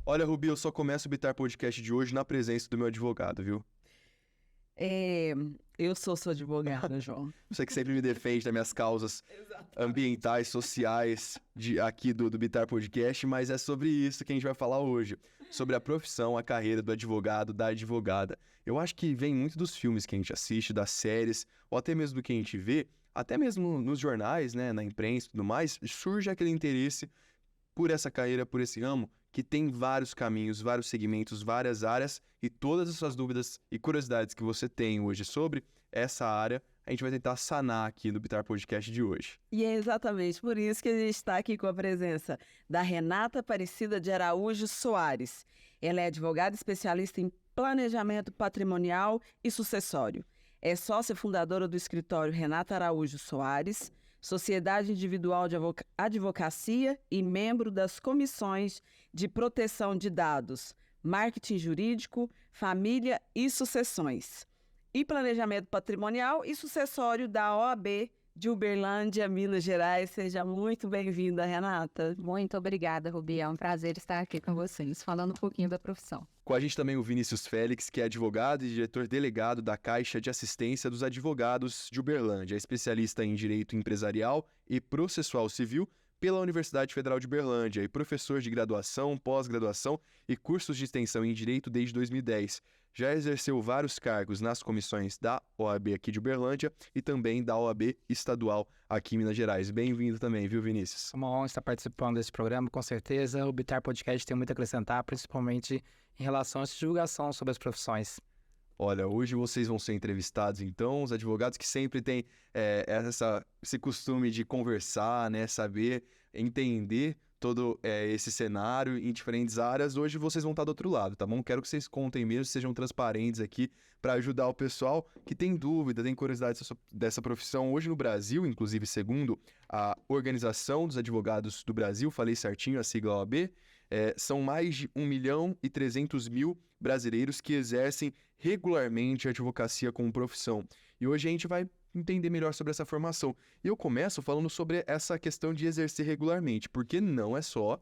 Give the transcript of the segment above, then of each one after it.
Olha, Rubi, eu só começo o Bitar Podcast de hoje na presença do meu advogado, viu? Eu sou sua advogada, João. Você que sempre me defende das minhas causas ambientais, sociais aqui do Bitar Podcast, mas é sobre isso que a gente vai falar hoje. Sobre a profissão, a carreira do advogado, da advogada. Eu acho que vem muito dos filmes que a gente assiste, das séries, ou até mesmo do que a gente vê, até mesmo nos jornais, né, na imprensa e tudo mais, surge aquele interesse por essa carreira, por esse ramo, que tem vários caminhos, vários segmentos, várias áreas, e todas as suas dúvidas e curiosidades que você tem hoje sobre essa área, a gente vai tentar sanar aqui no Bitar Podcast de hoje. E é exatamente por isso que a gente está aqui com a presença da Renata Aparecida de Araújo Soares. Ela é advogada especialista em planejamento patrimonial e sucessório. É sócia fundadora do escritório Renata Araújo Soares, Sociedade Individual de Advocacia e membro das comissões de proteção de dados, marketing jurídico, família e sucessões, e planejamento patrimonial e sucessório da OAB de Uberlândia, Minas Gerais. Seja muito bem-vinda, Renata. Muito obrigada, Rubi. É um prazer estar aqui com vocês, falando um pouquinho da profissão. Com a gente também o Vinícius Félix, que é advogado e diretor delegado da Caixa de Assistência dos Advogados de Uberlândia, é especialista em Direito Empresarial e Processual Civil pela Universidade Federal de Uberlândia e professor de graduação, pós-graduação e cursos de extensão em Direito desde 2010. Já exerceu vários cargos nas comissões da OAB aqui de Uberlândia e também da OAB estadual aqui em Minas Gerais. Bem-vindo também, viu, Vinícius? É uma honra estar participando desse programa, com certeza. O Bitar Podcast tem muito a acrescentar, principalmente em relação a essa divulgação sobre as profissões. Olha, hoje vocês vão ser entrevistados, então, os advogados que sempre têm esse costume de conversar, né, saber, entender todo esse cenário em diferentes áreas. Hoje vocês vão estar do outro lado, tá bom? Quero que vocês contem mesmo, sejam transparentes aqui para ajudar o pessoal que tem dúvida, tem curiosidade dessa profissão. Hoje no Brasil, inclusive segundo a Organização dos Advogados do Brasil, falei certinho a sigla OAB, são mais de 1.300.000 brasileiros que exercem regularmente a advocacia como profissão. E hoje a gente vai entender melhor sobre essa formação. E eu começo falando sobre essa questão de exercer regularmente, porque não é só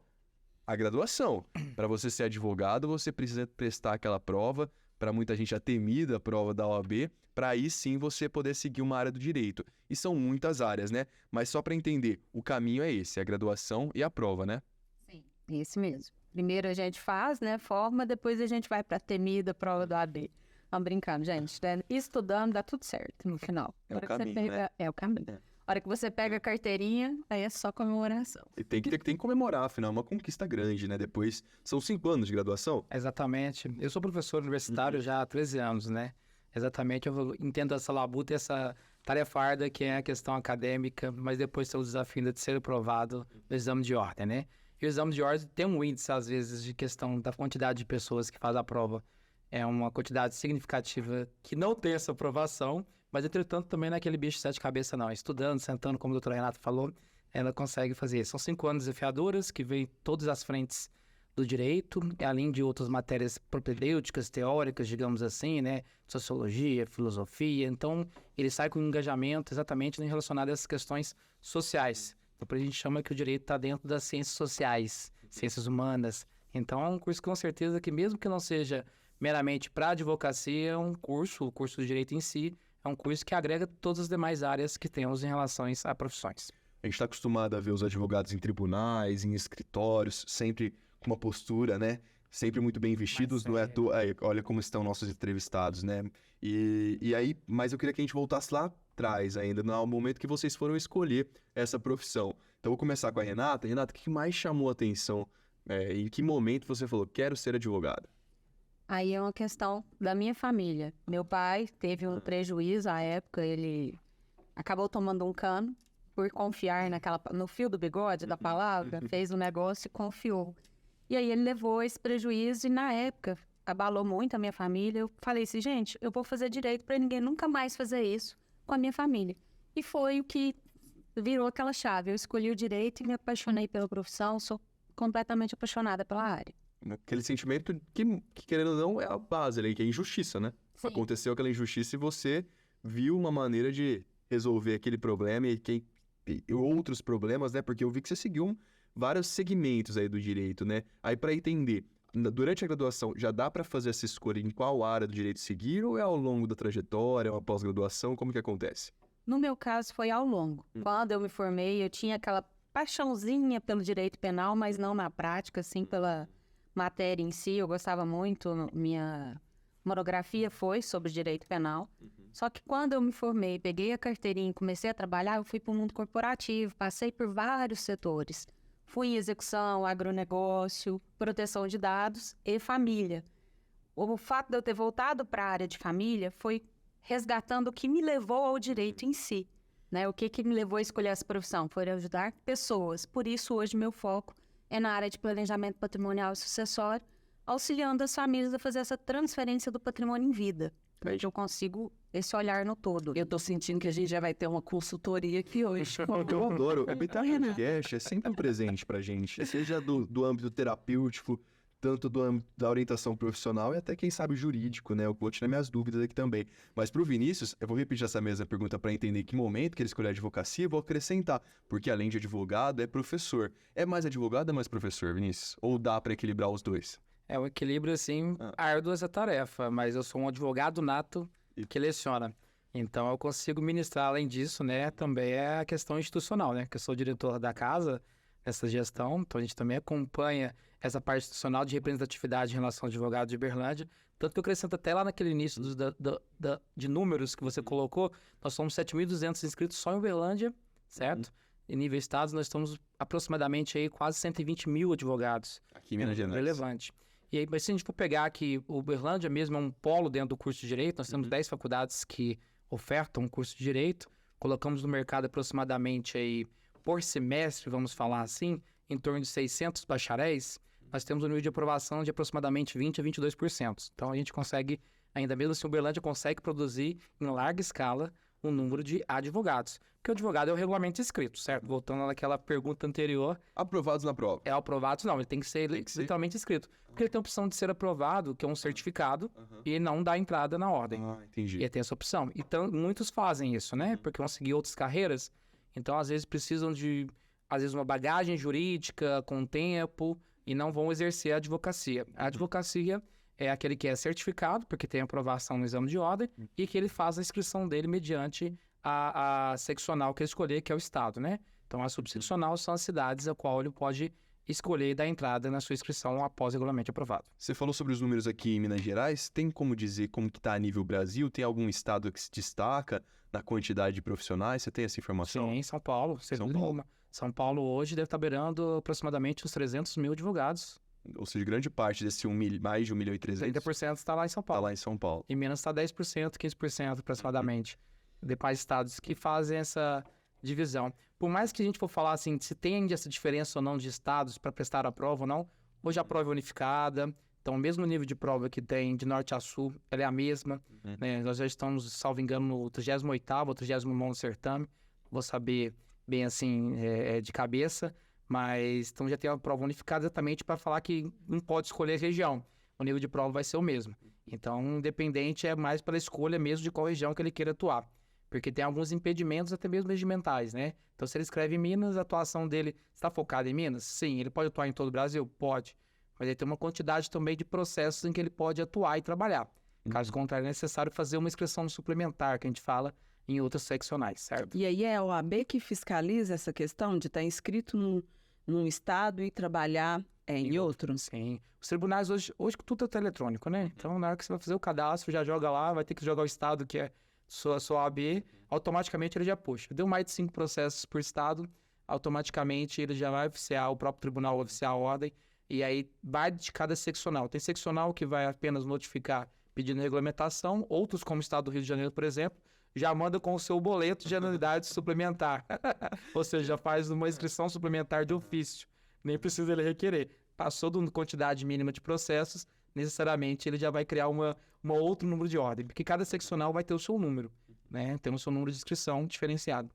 a graduação. Para você ser advogado, você precisa prestar aquela prova, para muita gente a temida prova da OAB, para aí sim você poder seguir uma área do direito. E são muitas áreas, né? Mas só para entender, o caminho é esse, a graduação e a prova, né? Sim, esse mesmo. Primeiro a gente faz, né, forma, depois a gente vai para a temida prova do AB. Vamos brincando, gente, né? Estudando dá tudo certo no final. É o caminho, né? É o caminho. A hora que você pega a carteirinha, aí é só comemoração. E tem que comemorar, afinal, é uma conquista grande, né? Depois, são 5 anos de graduação? Exatamente. Eu sou professor universitário já há 13 anos, né? Exatamente, eu entendo essa labuta e essa tarefa árdua que é a questão acadêmica, mas depois tem o desafio de ser aprovado no exame de ordem, né? E o exame de ordem tem um índice, às vezes, de questão da quantidade de pessoas que fazem a prova. É uma quantidade significativa que não tem essa aprovação, mas, entretanto, também não é aquele bicho de 7 cabeças, não. Estudando, sentando, como a doutora Renata falou, ela consegue fazer isso. São 5 anos desafiadoras que vêm todas as frentes do direito, além de outras matérias propedêuticas, teóricas, digamos assim, né? Sociologia, filosofia. Então, ele sai com um engajamento exatamente relacionado a essas questões sociais. Então, a gente chama que o direito está dentro das ciências sociais, ciências humanas. Então, é um curso com certeza que, mesmo que não seja meramente para a advocacia, é um curso, o curso do direito em si, é um curso que agrega todas as demais áreas que temos em relação a profissões. A gente está acostumado a ver os advogados em tribunais, em escritórios, sempre com uma postura, né? Sempre muito bem vestidos, não é à toa. Olha como estão nossos entrevistados, né? E aí, mas eu queria que a gente voltasse lá atrás ainda, no momento que vocês foram escolher essa profissão. Então, vou começar com a Renata. Renata, o que mais chamou a atenção? Em que momento você falou, quero ser advogada? Aí é uma questão da minha família. Meu pai teve um prejuízo à época, ele acabou tomando um cano por confiar no fio do bigode da palavra, fez um negócio e confiou. E aí ele levou esse prejuízo e, na época, abalou muito a minha família. Eu falei assim, gente, eu vou fazer direito para ninguém nunca mais fazer isso com a minha família. E foi o que virou aquela chave. Eu escolhi o direito e me apaixonei pela profissão, sou completamente apaixonada pela área. aquele sentimento que, querendo ou não, é a base ali, que é injustiça, né? Sim. Aconteceu aquela injustiça e você viu uma maneira de resolver aquele problema e outros problemas, né? Porque eu vi que você seguiu vários segmentos aí do direito, né? Aí para entender, durante a graduação, já dá para fazer essa escolha em qual área do direito seguir ou é ao longo da trajetória, uma pós-graduação? Como que acontece? No meu caso, foi ao longo. Quando eu me formei, eu tinha aquela paixãozinha pelo direito penal, mas não na prática, assim, pela matéria em si. Eu gostava muito, minha monografia foi sobre direito penal. Só que quando eu me formei, peguei a carteirinha e comecei a trabalhar, eu fui para o mundo corporativo, passei por vários setores. Fui em execução, agronegócio, proteção de dados e família. O fato de eu ter voltado para a área de família foi resgatando o que me levou ao direito em si. Né? O que me levou a escolher essa profissão? Foi ajudar pessoas. Por isso, hoje, meu foco é na área de planejamento patrimonial e sucessório, auxiliando as famílias a fazer essa transferência do patrimônio em vida. Onde eu consigo esse olhar no todo. Eu tô sentindo que a gente já vai ter uma consultoria aqui hoje. Eu adoro. O Bitacast é sempre um presente pra gente, seja do âmbito terapêutico, tanto do âmbito da orientação profissional e até, quem sabe, jurídico, né? Eu vou tirar minhas dúvidas aqui também. Mas pro Vinícius, eu vou repetir essa mesma pergunta para entender que momento que ele escolheu a advocacia e vou acrescentar, porque além de advogado, é professor. É mais advogado ou é mais professor, Vinícius? Ou dá para equilibrar os dois? É um equilíbrio, assim, árduo essa tarefa, mas eu sou um advogado nato que leciona. Então, eu consigo ministrar, além disso, né, também é a questão institucional, né, que eu sou diretor da casa, nessa gestão, então a gente também acompanha essa parte institucional de representatividade em relação ao advogado de Uberlândia, tanto que eu acrescento até lá naquele início de números que você colocou, nós somos 7.200 inscritos só em Uberlândia, certo? Em nível estados, nós estamos aproximadamente aí quase 120 mil advogados. Aqui em Minas Gerais. Relevante. E aí, mas se a gente for pegar aqui, o Uberlândia mesmo é um polo dentro do curso de Direito, nós temos 10 faculdades que ofertam um curso de Direito, colocamos no mercado aproximadamente aí, por semestre, vamos falar assim, em torno de 600 bacharéis, nós temos um nível de aprovação de aproximadamente 20% a 22%. Então, a gente consegue, ainda mesmo assim, o Uberlândia consegue produzir em larga escala um número de advogados. Porque o advogado é o regulamento escrito, certo? Voltando naquela pergunta anterior. Aprovados na prova. É aprovados, não. Ele tem que ser literalmente escrito. Porque ele tem a opção de ser aprovado, que é um certificado, e não dá entrada na ordem. Ah, entendi. E tem essa opção. Então, muitos fazem isso, né? Porque vão seguir outras carreiras. Então, às vezes, precisam de, uma bagagem jurídica com tempo e não vão exercer a advocacia. A advocacia é aquele que é certificado, porque tem aprovação no exame de ordem, e que ele faz a inscrição dele mediante a seccional que ele escolher, que é o estado, né? Então, a subseccional são as cidades a qual ele pode escolher e dar entrada na sua inscrição após o regulamento aprovado. Você falou sobre os números aqui em Minas Gerais. Tem como dizer como que está a nível Brasil? Tem algum estado que se destaca na quantidade de profissionais? Você tem essa informação? Sim, São Paulo. São Paulo. São Paulo hoje deve estar beirando aproximadamente uns 300 mil advogados. Ou seja, grande parte desse mais de 1.300.000 30% está lá em São Paulo. está lá em São Paulo. Em Minas está 10%, 15% aproximadamente. Demais estados que fazem essa divisão. Por mais que a gente for falar assim, se tem essa diferença ou não de estados para prestar a prova ou não, hoje a prova é unificada. Então, o mesmo nível de prova que tem de norte a sul, ela é a mesma. Né? Nós já estamos, salvo engano, no 38º ou 39º certame. Vou saber bem assim, de cabeça. Mas então já tem a prova unificada exatamente para falar que não pode escolher região. O nível de prova vai ser o mesmo. Então, independente é mais pela escolha mesmo de qual região que ele queira atuar. Porque tem alguns impedimentos, até mesmo regimentais, né? Então, se ele escreve em Minas, a atuação dele está focada em Minas? Sim. Ele pode atuar em todo o Brasil? Pode. Mas ele tem uma quantidade também de processos em que ele pode atuar e trabalhar. Caso contrário, é necessário fazer uma inscrição suplementar, que a gente fala em outras seccionais, certo? E aí é a OAB que fiscaliza essa questão de estar inscrito num estado e trabalhar em outro? Sim. Os tribunais hoje tudo é eletrônico, né? Então, na hora que você vai fazer o cadastro, já joga lá, vai ter que jogar o estado que é sua OAB, automaticamente ele já puxa. Deu mais de 5 processos por estado, automaticamente ele já vai oficiar, o próprio tribunal oficiar a ordem, e aí vai de cada seccional. Tem seccional que vai apenas notificar pedindo regulamentação, outros, como o estado do Rio de Janeiro, por exemplo, já manda com o seu boleto de anuidade suplementar. Ou seja, já faz uma inscrição suplementar de ofício. Nem precisa ele requerer. Passou de uma quantidade mínima de processos, necessariamente ele já vai criar uma outro número de ordem, porque cada seccional vai ter o seu número, né? Tem o seu número de inscrição diferenciado.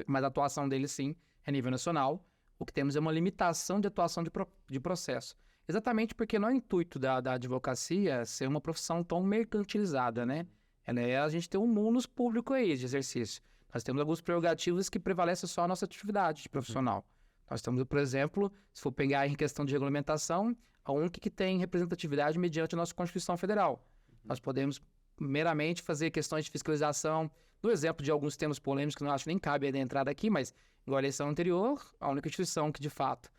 Mas a atuação dele, sim, é nível nacional. O que temos é uma limitação de atuação de processo. Exatamente porque não é o intuito da advocacia ser uma profissão tão mercantilizada, né? A gente tem um munus público aí de exercício. Nós temos alguns prerrogativos que prevalecem só a nossa atividade profissional. Nós temos, por exemplo, se for pegar em questão de regulamentação, a única que tem representatividade mediante a nossa Constituição Federal. Nós podemos meramente fazer questões de fiscalização, no exemplo de alguns temas polêmicos que não acho nem cabe a entrada aqui, mas igual a eleição anterior, a única instituição que de fato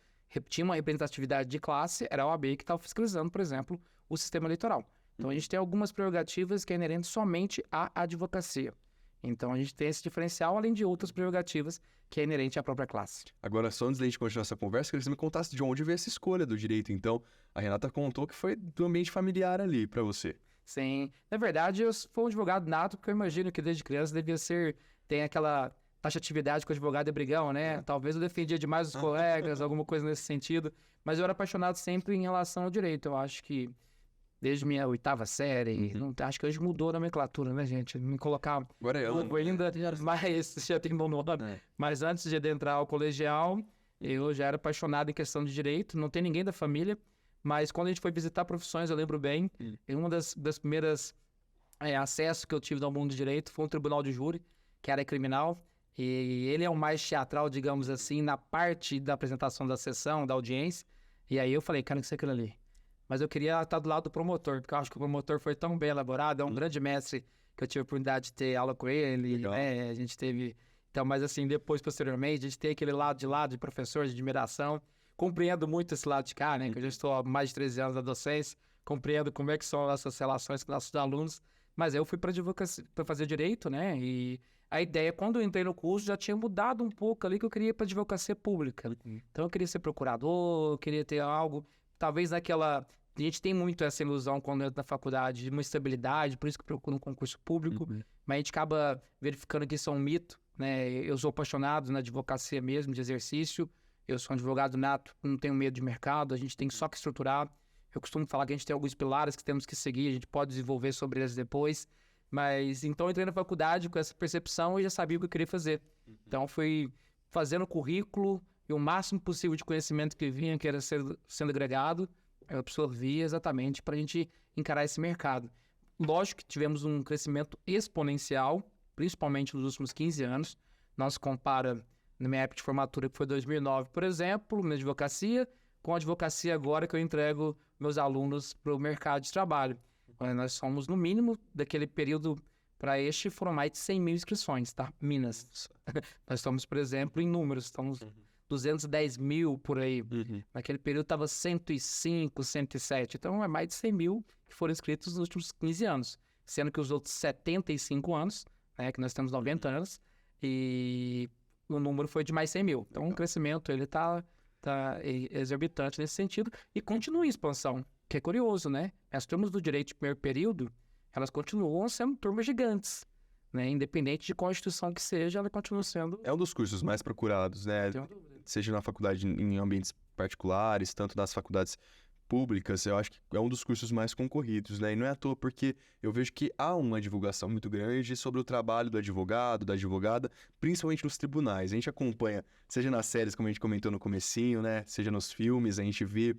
tinha uma representatividade de classe era a OAB que estava fiscalizando, por exemplo, o sistema eleitoral. Então a gente tem algumas prerrogativas que é inerente somente à advocacia. Então a gente tem esse diferencial, além de outras prerrogativas que é inerente à própria classe. Agora, só antes da gente continuar essa conversa, queria que você me contasse de onde veio essa escolha do direito. Então, a Renata contou que foi do ambiente familiar ali para você. Sim. Na verdade, eu fui um advogado nato, porque eu imagino que desde criança devia ser... Tem aquela taxatividade que o advogado é brigão, né? Talvez eu defendia demais os colegas, alguma coisa nesse sentido. Mas eu era apaixonado sempre em relação ao direito. Eu acho que desde minha 8ª série, acho que hoje mudou a nomenclatura, né, gente? Me colocar Agora é novo ainda, mas já tem bom nome. Mas antes de adentrar ao colegial, eu já era apaixonado em questão de direito. Não tem ninguém da família, mas quando a gente foi visitar profissões, eu lembro bem, uma das primeiras acessos que eu tive ao mundo do direito foi um tribunal de júri, que era criminal, e ele é o mais teatral, digamos assim, na parte da apresentação da sessão, da audiência. E aí eu falei, cara, que isso é aquilo ali. Mas eu queria estar do lado do promotor, porque eu acho que o promotor foi tão bem elaborado, é um grande mestre que eu tive a oportunidade de ter aula com ele, né? A gente teve... Então, mas assim, depois, posteriormente, a gente tem aquele lado de professor, de admiração. Compreendo muito esse lado de cá, né? Que eu já estou há mais de 13 anos na docência, compreendo como é que são essas relações com nossos alunos. Mas eu fui para advocacia, para fazer direito, né? E a ideia, quando eu entrei no curso, já tinha mudado um pouco ali, que eu queria ir para advocacia pública. Então, eu queria ser procurador, eu queria ter algo... Talvez naquela... A gente tem muito essa ilusão quando entra na faculdade de uma estabilidade, por isso que procura um concurso público, mas a gente acaba verificando que isso é um mito, né? Eu sou apaixonado na advocacia mesmo, de exercício. Eu sou um advogado nato, não tenho medo de mercado, a gente tem só que estruturar. Eu costumo falar que a gente tem alguns pilares que temos que seguir, a gente pode desenvolver sobre eles depois. Mas então eu entrei na faculdade com essa percepção e já sabia o que eu queria fazer. Então fui fazendo currículo e o máximo possível de conhecimento que vinha, que era sendo agregado, eu absorvia exatamente para a gente encarar esse mercado. Lógico que tivemos um crescimento exponencial, principalmente nos últimos 15 anos. Nós compara na minha época de formatura, que foi 2009, por exemplo, na advocacia, com a advocacia agora que eu entrego meus alunos para o mercado de trabalho. Nós somos, no mínimo, daquele período para este, foram mais de 100 mil inscrições, tá? Minas. Nós estamos, por exemplo, em números, estamos 210 mil por aí. Naquele período estava 105, 107. Então, é mais de 100 mil que foram inscritos nos últimos 15 anos. Sendo que os outros 75 anos, né, que nós temos 90 anos, e o número foi de mais 100 mil. Então, o crescimento, ele tá exorbitante nesse sentido e continua em expansão, que é curioso, né? As turmas do direito de primeiro período, elas continuam sendo turmas gigantes, né? Independente de qual instituição que seja, ela continua sendo... É um dos cursos mais procurados, né? Seja na faculdade, em ambientes particulares, tanto nas faculdades públicas, eu acho que é um dos cursos mais concorridos, né? E não é à toa, porque eu vejo que há uma divulgação muito grande sobre o trabalho do advogado, da advogada, principalmente nos tribunais. A gente acompanha, seja nas séries, como a gente comentou no comecinho, né? Seja nos filmes, a gente vê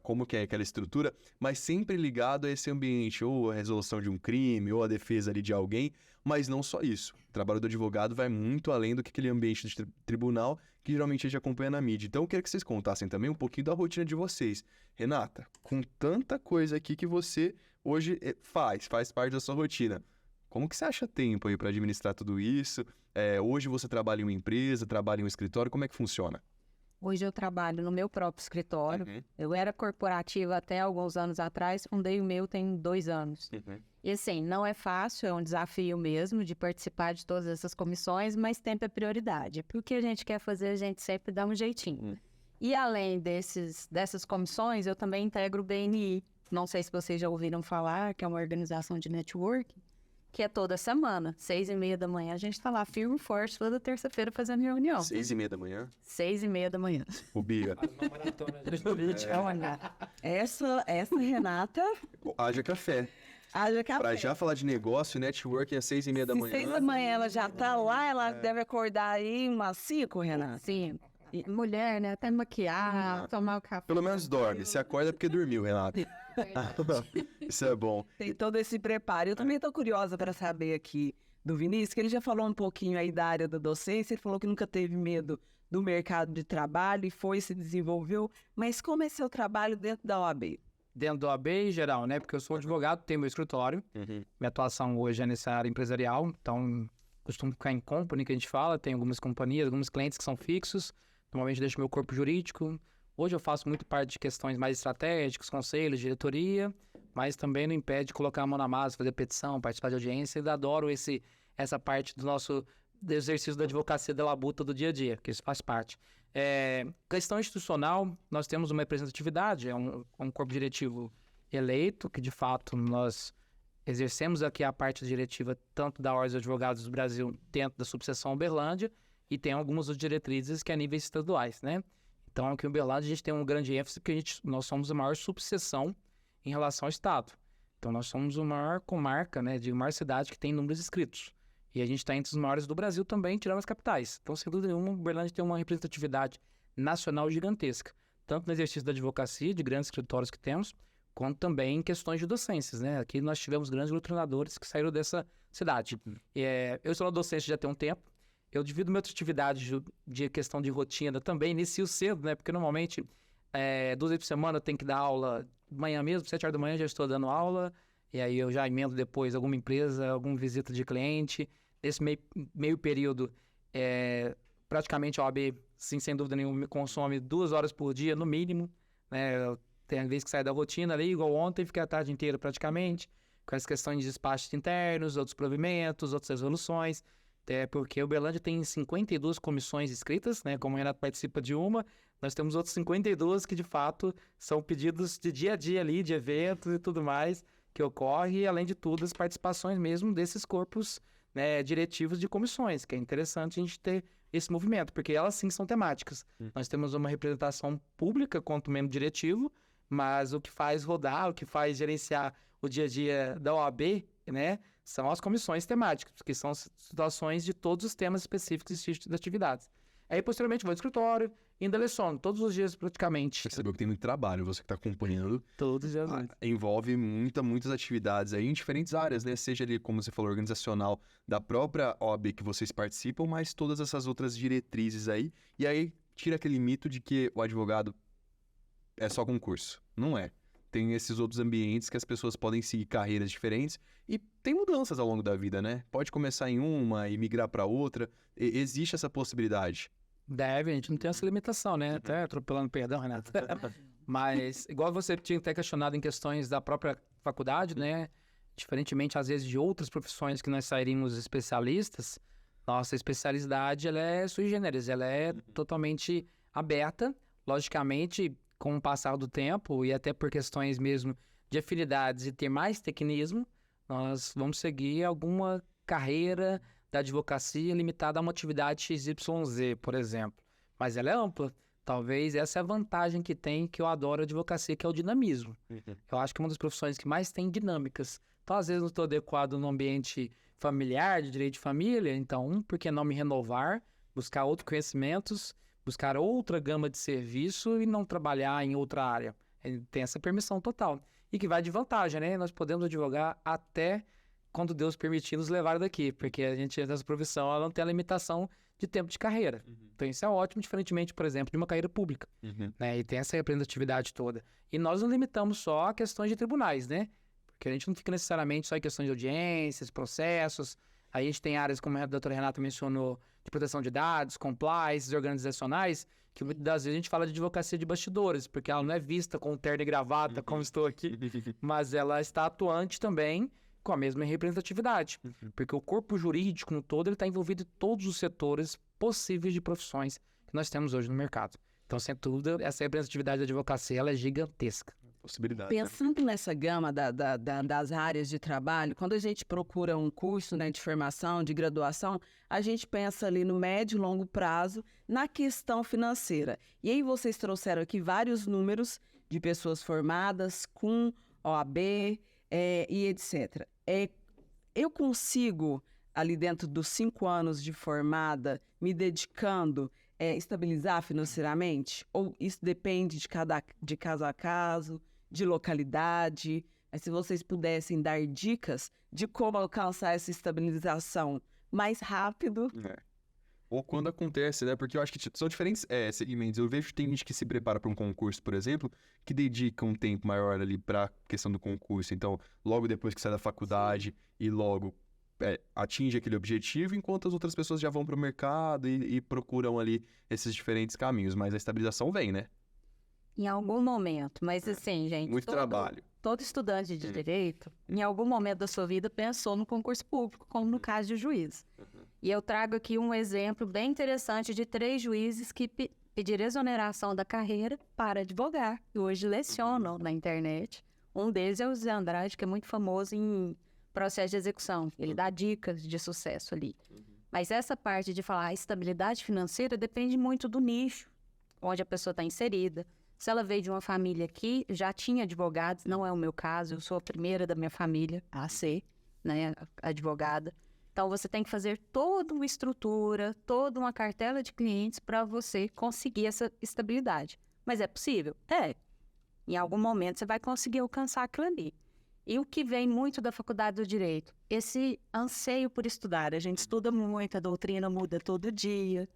como que é aquela estrutura, mas sempre ligado a esse ambiente, ou a resolução de um crime, ou a defesa ali de alguém, mas não só isso. O trabalho do advogado vai muito além do que aquele ambiente de tribunal, que geralmente a gente acompanha na mídia. Então, eu queria que vocês contassem também um pouquinho da rotina de vocês. Renata, com tanta coisa aqui que você hoje faz parte da sua rotina, como que você acha tempo aí para administrar tudo isso? Hoje você trabalha em uma empresa, trabalha em um escritório, como é que funciona? Hoje eu trabalho no meu próprio escritório. Eu era corporativa até alguns anos atrás, fundei o meu tem 2 anos. E assim, não é fácil, é um desafio mesmo de participar de todas essas comissões, mas tempo é prioridade. Porque o que a gente quer fazer, a gente sempre dá um jeitinho. E além dessas comissões, eu também integro o BNI. Não sei se vocês já ouviram falar, que é uma organização de network, que é toda semana, 6h30 da manhã. A gente está lá firme e forte toda terça-feira fazendo reunião. 6h30 da manhã? 6h30 da manhã. O Biga. Essa Renata... Haja café. Haja café. Pra já falar de negócio, networking às 6h30 da manhã. 6 da manhã ela já tá lá, ela deve acordar aí umas 5, Renata. Sim. Mulher, né? Até maquiar, tomar o café. Pelo menos dorme. Se acorda é porque dormiu, Renata. Isso é bom. Tem todo esse preparo. Eu também estou curiosa para saber aqui do Vinícius, que ele já falou um pouquinho aí da área da docência, ele falou que nunca teve medo do mercado de trabalho e foi, se desenvolveu. Mas como é seu trabalho dentro da OAB? Dentro da OAB em geral, né? Porque eu sou advogado, tenho meu escritório. Minha atuação hoje é nessa área empresarial, então costumo ficar em company, que a gente fala. Tenho algumas companhias, alguns clientes que são fixos. Normalmente deixo meu corpo jurídico. Hoje eu faço muito parte de questões mais estratégicas, conselhos, diretoria, mas também não impede de colocar a mão na massa, fazer petição, participar de audiência. Eu adoro essa parte do exercício da advocacia da labuta do dia a dia, que isso faz parte. Questão institucional, nós temos uma representatividade, é um corpo diretivo eleito, que de fato nós exercemos aqui a parte diretiva tanto da Ordem dos Advogados do Brasil dentro da subseção Uberlândia e tem algumas diretrizes que é a níveis estaduais, né? Então aqui em Uberlândia a gente tem um grande ênfase porque nós somos a maior subseção em relação ao Estado. Então nós somos a maior comarca, né, de maior cidade que tem números inscritos. E a gente está entre os maiores do Brasil também, tirando as capitais. Então, sem dúvida nenhuma, Uberlândia tem uma representatividade nacional gigantesca. Tanto no exercício da advocacia, de grandes escritórios que temos, quanto também em questões de docências, né? Aqui nós tivemos grandes doutrinadores que saíram dessa cidade. Eu estou na docência já tem um tempo. Eu divido minha atividade de questão de rotina também, inicio cedo, né? Porque normalmente, 2 vezes por semana eu tenho que dar aula de manhã mesmo, 7 horas da manhã já estou dando aula. E aí eu já emendo depois alguma empresa, alguma visita de cliente. Nesse meio período, praticamente a OAB, sim, sem dúvida nenhuma, me consome 2 horas por dia, no mínimo. Né? Tem vezes que sai da rotina ali, igual ontem, fiquei a tarde inteira praticamente, com as questões de despachos internos, outros provimentos, outras resoluções. Porque o Uberlândia tem 52 comissões inscritas, né? Como o Renato participa de uma, nós temos outras 52 que, de fato, são pedidos de dia a dia ali, de eventos e tudo mais que ocorre, e, além de tudo, as participações mesmo desses corpos, né, diretivos de comissões, que é interessante a gente ter esse movimento, porque elas sim são temáticas. Nós temos uma representação pública quanto membro diretivo, mas o que faz rodar, o que faz gerenciar o dia a dia da OAB, né, são as comissões temáticas, que são situações de todos os temas específicos de atividades. Aí, posteriormente, vou ao escritório, ainda leciono todos os dias praticamente. Percebeu que tem muito trabalho, você que está acompanhando. Todos os dias. Envolve muitas atividades aí em diferentes áreas, né? Seja ali, como você falou, organizacional da própria OAB que vocês participam, mas todas essas outras diretrizes aí. E aí, tira aquele mito de que o advogado é só concurso. Não é. Tem esses outros ambientes que as pessoas podem seguir carreiras diferentes e tem mudanças ao longo da vida, né? Pode começar em uma e migrar para outra. Existe essa possibilidade. Deve, a gente não tem essa limitação, né? Até atropelando, perdão, Renato. Mas, igual você tinha até questionado em questões da própria faculdade, né? Diferentemente, às vezes, de outras profissões que nós sairíamos especialistas, nossa especialidade, ela é sui generis, ela é totalmente aberta, logicamente, com o passar do tempo e até por questões mesmo de afinidades e ter mais tecnismo, nós vamos seguir alguma carreira da advocacia limitada a uma atividade XYZ, por exemplo. Mas ela é ampla. Talvez essa é a vantagem que tem, que eu adoro a advocacia, que é o dinamismo. Eu acho que é uma das profissões que mais tem dinâmicas. Então, às vezes, não estou adequado no ambiente familiar, de direito de família, então, por que não me renovar, buscar outros conhecimentos, buscar outra gama de serviço e não trabalhar em outra área? Tem essa permissão total. E que vai de vantagem, né? Nós podemos advogar até quando Deus permitir nos levar daqui, porque a gente, nessa profissão, ela não tem a limitação de tempo de carreira. Então isso é ótimo, diferentemente, por exemplo, de uma carreira pública, né? E tem essa representatividade toda. E nós não limitamos só a questões de tribunais, né? Porque a gente não fica necessariamente só em questões de audiências, processos. Aí a gente tem áreas, como a doutora Renata mencionou, de proteção de dados, compliance, organizacionais, que muitas das vezes a gente fala de advocacia de bastidores, porque ela não é vista com terno e gravata, como estou aqui, mas ela está atuante também com a mesma representatividade, porque o corpo jurídico no todo, ele está envolvido em todos os setores possíveis de profissões que nós temos hoje no mercado. Então, sem dúvida, essa representatividade da advocacia, ela é gigantesca. Possibilidade. Pensando nessa gama das áreas de trabalho, quando a gente procura um curso, né, de formação, de graduação, a gente pensa ali no médio e longo prazo na questão financeira. E aí vocês trouxeram aqui vários números de pessoas formadas com OAB e etc. Eu consigo, ali dentro dos 5 anos de formada, me dedicando estabilizar financeiramente? Ou isso depende de caso a caso, de localidade? Mas se vocês pudessem dar dicas de como alcançar essa estabilização mais rápido. Ou quando acontece, né? Porque eu acho que são diferentes segmentos. Eu vejo que tem gente que se prepara para um concurso, por exemplo, que dedica um tempo maior ali para a questão do concurso. Então, logo depois que sai da faculdade e logo atinge aquele objetivo, enquanto as outras pessoas já vão para o mercado e procuram ali esses diferentes caminhos. Mas a estabilização vem, né? Em algum momento. Mas assim, gente... Muito trabalho. Todo estudante de direito, em algum momento da sua vida, pensou no concurso público, como no caso de juiz. E eu trago aqui um exemplo bem interessante de 3 juízes que pediram exoneração da carreira para advogar, e hoje lecionam na internet. Um deles é o Zé Andrade, que é muito famoso em processo de execução. Ele dá dicas de sucesso ali. Mas essa parte de falar estabilidade financeira depende muito do nicho onde a pessoa está inserida. Se ela veio de uma família que já tinha advogados, não é o meu caso, eu sou a primeira da minha família a ser, né, advogada. Então, você tem que fazer toda uma estrutura, toda uma cartela de clientes para você conseguir essa estabilidade. Mas é possível? É. Em algum momento, você vai conseguir alcançar aquilo ali. E o que vem muito da faculdade do direito? Esse anseio por estudar. A gente estuda muito, a doutrina muda todo dia.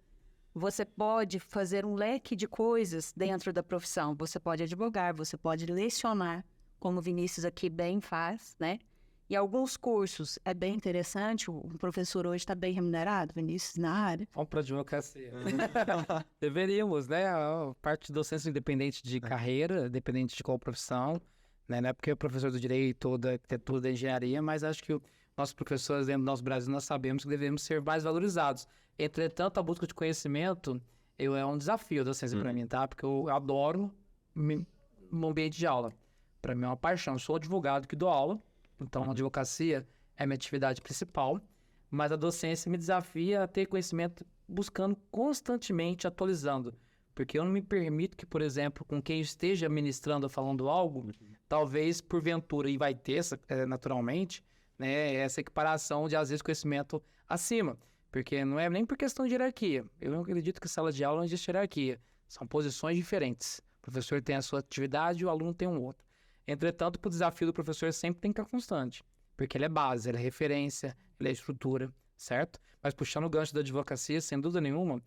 Você pode fazer um leque de coisas dentro da profissão. Você pode advogar, você pode lecionar, como o Vinícius aqui bem faz, né? E alguns cursos é bem interessante, o professor hoje está bem remunerado, Vinícius, na área. Vamos para a advocacia. Deveríamos, né? A parte de docência independente de carreira, independente de qual profissão, né? Não é porque é professor do direito ou da arquitetura, da engenharia, mas acho que nossos professores dentro do nosso Brasil, nós sabemos que devemos ser mais valorizados. Entretanto, a busca de conhecimento é um desafio da docência para mim, tá? Porque eu adoro um ambiente de aula. Para mim é uma paixão. Eu sou advogado que dou aula, então a advocacia é minha atividade principal, mas a docência me desafia a ter conhecimento buscando constantemente, atualizando. Porque eu não me permito que, por exemplo, com quem esteja ministrando ou falando algo, talvez porventura, e vai ter naturalmente, né, essa equiparação de, às vezes, conhecimento acima. Porque não é nem por questão de hierarquia. Eu não acredito que sala de aula não existe hierarquia. São posições diferentes. O professor tem a sua atividade e o aluno tem um outro. Entretanto, o desafio do professor sempre tem que estar constante. Porque ele é base, ele é referência, ele é estrutura, certo? Mas puxando o gancho da advocacia, sem dúvida nenhuma,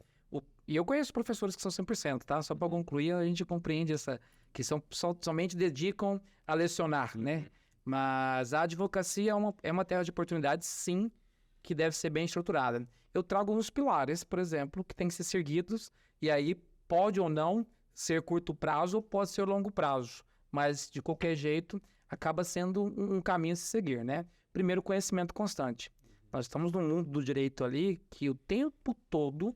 e eu conheço professores que são 100%, tá? Só para concluir, a gente compreende que somente dedicam a lecionar, né? Mas a advocacia é uma terra de oportunidades, sim, que deve ser bem estruturada. Eu trago uns pilares, por exemplo, que têm que ser seguidos, e aí pode ou não ser curto prazo ou pode ser longo prazo, mas de qualquer jeito acaba sendo um caminho a se seguir, né? Primeiro, conhecimento constante. Nós estamos num mundo do direito ali que o tempo todo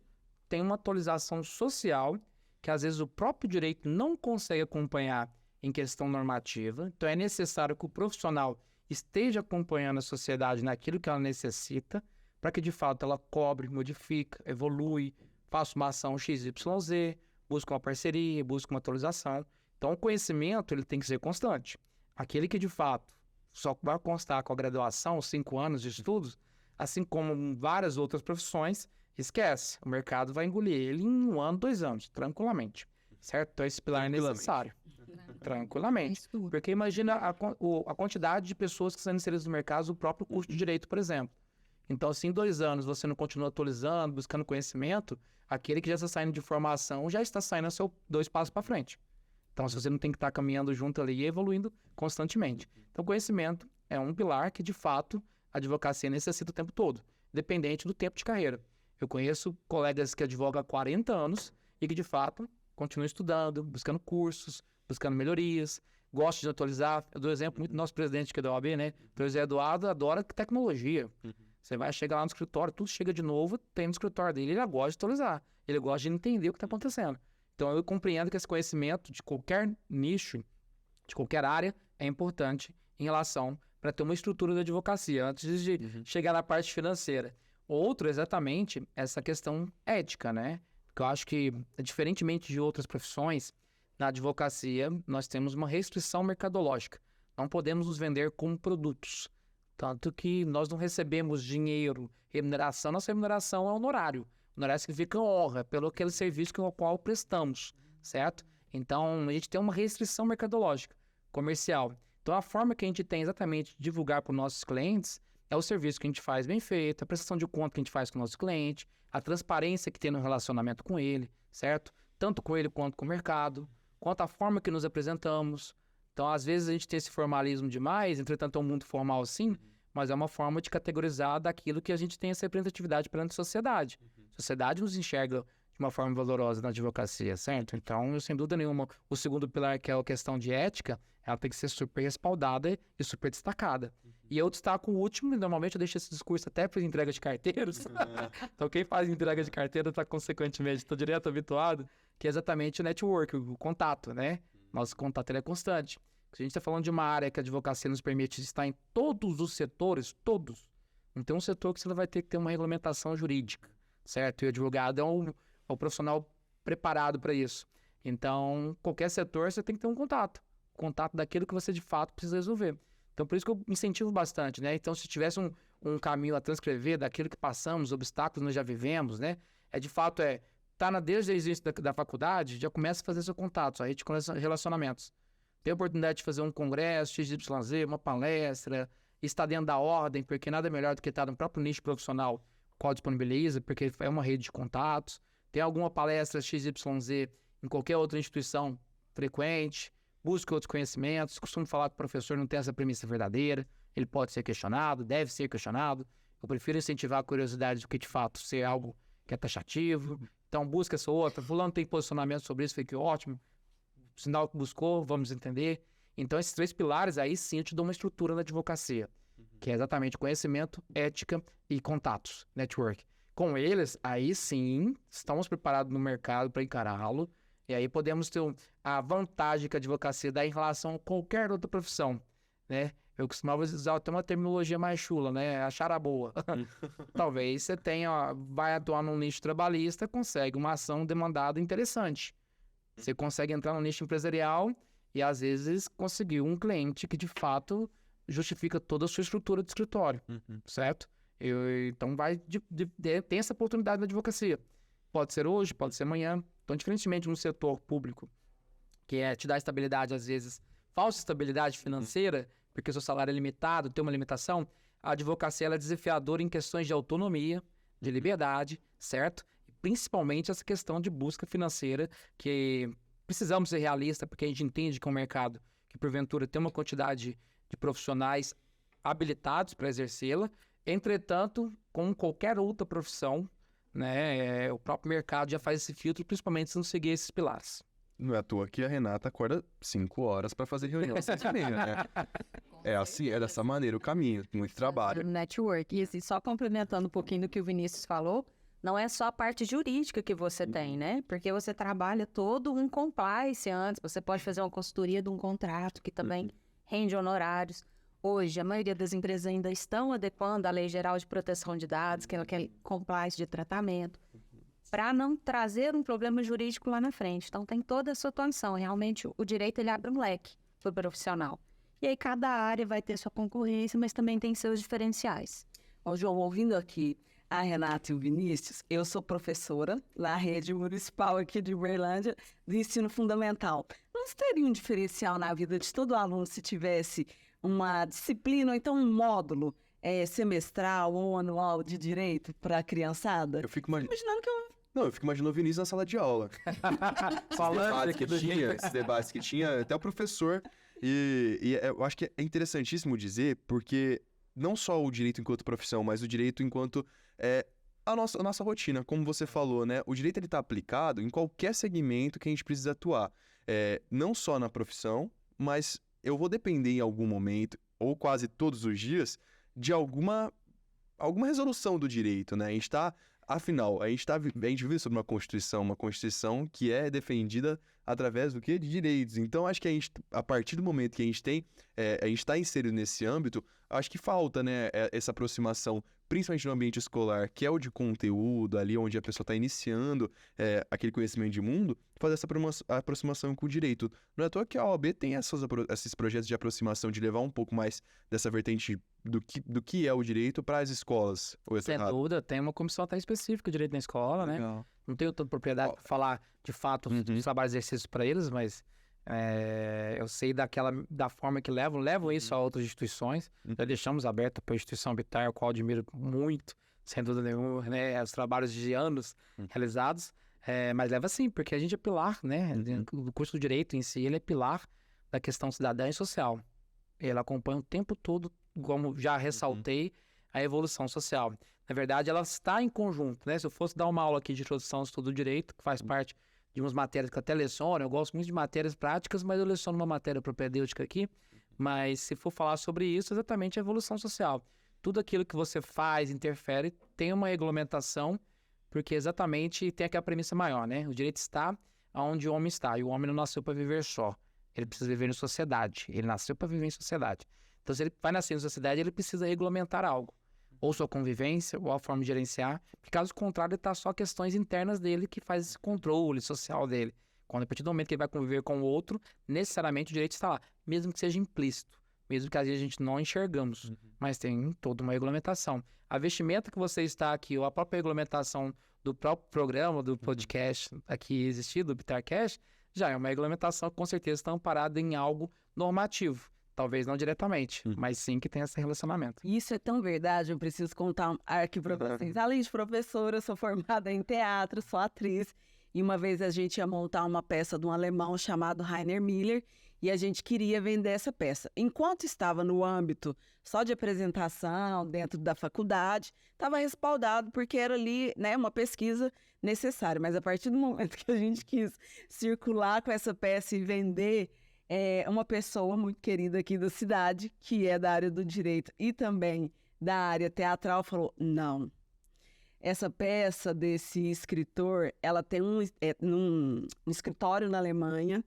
tem uma atualização social que às vezes o próprio direito não consegue acompanhar em questão normativa. Então é necessário que o profissional esteja acompanhando a sociedade naquilo que ela necessita para que de fato ela cobre, modifica, evolui, faça uma ação XYZ, busque uma parceria, busque uma atualização. Então o conhecimento ele tem que ser constante. Aquele que de fato só vai constar com a graduação, 5 anos de estudos, assim como várias outras profissões, esquece. O mercado vai engolir ele em 1 ano, 2 anos, tranquilamente. Certo? Então esse pilar é necessário. Tranquilamente. Porque imagina a quantidade de pessoas que são inseridas no mercado, o próprio curso de direito, por exemplo. Então, se em 2 anos você não continua atualizando, buscando conhecimento, aquele que já está saindo de formação já está saindo a seu 2 passos para frente. Então, se você não tem que estar caminhando junto ali e evoluindo constantemente. Então, conhecimento é um pilar que, de fato, a advocacia necessita o tempo todo, dependente do tempo de carreira. Eu conheço colegas que advogam há 40 anos e que, de fato, continuam estudando, buscando cursos, buscando melhorias, gostam de atualizar. Eu dou exemplo muito do nosso presidente aqui da OAB, né? O José Eduardo adora tecnologia. Você vai chegar lá no escritório, tudo chega de novo, tem no escritório dele, ele gosta de atualizar, ele gosta de entender o que está acontecendo. Então, eu compreendo que esse conhecimento de qualquer nicho, de qualquer área, é importante em relação para ter uma estrutura da advocacia, antes de chegar na parte financeira. Outro, exatamente, essa questão ética, né? Porque eu acho que, diferentemente de outras profissões, na advocacia, nós temos uma restrição mercadológica. Não podemos nos vender como produtos. Tanto que nós não recebemos dinheiro, remuneração. Nossa remuneração é honorário. honorário significa honra pelo aquele serviço com o qual prestamos, certo? Então, a gente tem uma restrição mercadológica, comercial. Então, a forma que a gente tem exatamente de divulgar para os nossos clientes é o serviço que a gente faz bem feito, a prestação de conta que a gente faz com o nosso cliente, a transparência que tem no relacionamento com ele, certo? Tanto com ele quanto com o mercado, quanto a forma que nos apresentamos. Então, às vezes, a gente tem esse formalismo demais, entretanto, é um mundo formal sim, mas é uma forma de categorizar daquilo que a gente tem essa representatividade perante a sociedade. A sociedade nos enxerga de uma forma valorosa na advocacia, certo? Então, sem dúvida nenhuma, o segundo pilar, que é a questão de ética, ela tem que ser super respaldada e super destacada. E eu destaco o último, e normalmente eu deixo esse discurso até para entrega de carteiros. Então, quem faz entrega de carteira está, consequentemente, direto habituado, que é exatamente o network, o contato, né? Nosso contato ele é constante. Se a gente está falando de uma área que a advocacia nos permite estar em todos os setores, todos, não tem um setor que você vai ter que ter uma regulamentação jurídica, certo? E o advogado é um profissional preparado para isso. Então, qualquer setor você tem que ter um contato daquilo que você de fato precisa resolver. Então, por isso que eu incentivo bastante, né? Então, se tivesse um caminho a transcrever daquilo que passamos, obstáculos nós já vivemos, né? De fato, desde o início da faculdade, já começa a fazer seu contato, sua rede de relacionamentos. Tem a oportunidade de fazer um congresso, XYZ, uma palestra, estar dentro da ordem, porque nada melhor do que estar no próprio nicho profissional, o qual disponibiliza, porque é uma rede de contatos. Tem alguma palestra XYZ em qualquer outra instituição frequente, busque outros conhecimentos. Costumo falar que o professor não tem essa premissa verdadeira, ele pode ser questionado, deve ser questionado. Eu prefiro incentivar a curiosidade do que, de fato, ser algo que é taxativo. Então, busca essa outra. Fulano tem posicionamento sobre isso, foi que ótimo. Sinal que buscou, vamos entender. Então, esses 3 pilares, aí sim eu te dou uma estrutura na advocacia, que é exatamente conhecimento, ética e contatos, network. Com eles, aí sim, estamos preparados no mercado para encará-lo, e aí podemos ter a vantagem que a advocacia dá em relação a qualquer outra profissão, né? Eu costumava usar até uma terminologia mais chula, né? Achar a boa. Talvez você vai atuar num nicho trabalhista, consegue uma ação demandada interessante. Você consegue entrar no nicho empresarial e, às vezes, conseguir um cliente que, de fato, justifica toda a sua estrutura de escritório, certo? Então, tem essa oportunidade na advocacia. Pode ser hoje, pode ser amanhã. Então, diferentemente no setor público, que te dá estabilidade, às vezes, falsa estabilidade financeira, porque o seu salário é limitado, tem uma limitação, a advocacia ela é desafiadora em questões de autonomia, de liberdade, certo? Principalmente essa questão de busca financeira, que precisamos ser realistas, porque a gente entende que é um mercado que, porventura, tem uma quantidade de profissionais habilitados para exercê-la. Entretanto, como qualquer outra profissão, né, o próprio mercado já faz esse filtro, principalmente se não seguir esses pilares. Não é à toa que a Renata acorda 5 horas para fazer reunião às 6h30, né? É assim, é dessa maneira o caminho, muito trabalho. Network. E assim, só complementando um pouquinho do que o Vinícius falou, não é só a parte jurídica que você tem, né? Porque você trabalha todo um compliance antes, você pode fazer uma consultoria de um contrato que também rende honorários. Hoje, a maioria das empresas ainda estão adequando a Lei Geral de Proteção de Dados, que é aquele compliance de tratamento, para não trazer um problema jurídico lá na frente. Então, tem toda essa atuação. Realmente, o direito ele abre um leque para o profissional. E aí, cada área vai ter sua concorrência, mas também tem seus diferenciais. Ó, João, ouvindo aqui a Renata e o Vinícius, eu sou professora na rede municipal aqui de Uberlândia do ensino fundamental. Nós teria um diferencial na vida de todo aluno se tivesse uma disciplina ou então um módulo semestral ou anual de direito para a criançada? Eu fico imaginando que eu fico imaginando o Vinícius na sala de aula. Falando Esses debates que tinha, até o professor. E eu acho que é interessantíssimo dizer, porque não só o direito enquanto profissão, mas o direito enquanto a nossa rotina, como você falou, né? O direito ele está aplicado em qualquer segmento que a gente precisa atuar. Não só na profissão, mas eu vou depender em algum momento, ou quase todos os dias, de alguma resolução do direito, né? Afinal, a gente vive sob uma Constituição que é defendida através do quê? De direitos. Então, acho que a partir do momento que a gente está inserido nesse âmbito, acho que falta, né, essa aproximação, principalmente no ambiente escolar, que é o de conteúdo, ali onde a pessoa está iniciando aquele conhecimento de mundo, fazer essa aproximação com o direito. Não é à toa que a OAB tem esses projetos de aproximação, de levar um pouco mais dessa vertente do que é o direito para as escolas. Ou Sem dúvida, tem uma comissão até específica de direito na escola, né? Legal. Não tenho tanta propriedade para falar, de fato, dos trabalhos exercícios para eles, mas eu sei da forma que levam isso a outras instituições. Já deixamos aberto para a instituição Bittar, a qual admiro muito, sem dúvida nenhuma, né? Os trabalhos de anos realizados, mas leva sim, porque a gente é pilar, né? O curso do direito em si, ele é pilar da questão cidadã e social. Ele acompanha o tempo todo, como já ressaltei, a evolução social. Na verdade, ela está em conjunto, né? Se eu fosse dar uma aula aqui de introdução ao estudo do direito, que faz parte de umas matérias que eu até leciono, eu gosto muito de matérias práticas, mas eu leciono uma matéria propedêutica aqui. Mas se for falar sobre isso, exatamente a evolução social. Tudo aquilo que você faz, interfere, tem uma regulamentação, porque exatamente tem aquela premissa maior, né? O direito está onde o homem está, e o homem não nasceu para viver só. Ele precisa viver em sociedade, ele nasceu para viver em sociedade. Então, se ele vai nascer em sociedade, ele precisa regulamentar algo. Ou sua convivência, ou a forma de gerenciar. Porque, caso contrário, ele está só questões internas dele que faz esse controle social dele. Quando, a partir do momento que ele vai conviver com o outro, necessariamente o direito está lá. Mesmo que seja implícito. Mesmo que às vezes a gente não enxergamos. Mas tem toda uma regulamentação. A vestimenta que você está aqui, ou a própria regulamentação do próprio programa, do podcast aqui existido, do Bittarcast, já é uma regulamentação que com certeza está amparada em algo normativo. Talvez não diretamente, mas sim que tem esse relacionamento. Isso é tão verdade, eu preciso contar aqui para vocês. Além de professora, eu sou formada em teatro, sou atriz. E uma vez a gente ia montar uma peça de um alemão chamado Rainer Miller e a gente queria vender essa peça. Enquanto estava no âmbito só de apresentação, dentro da faculdade, estava respaldado porque era ali, né, uma pesquisa necessária. Mas a partir do momento que a gente quis circular com essa peça e vender, uma pessoa muito querida aqui da cidade, que é da área do direito e também da área teatral, falou, não. Essa peça desse escritor, ela tem um escritório na Alemanha,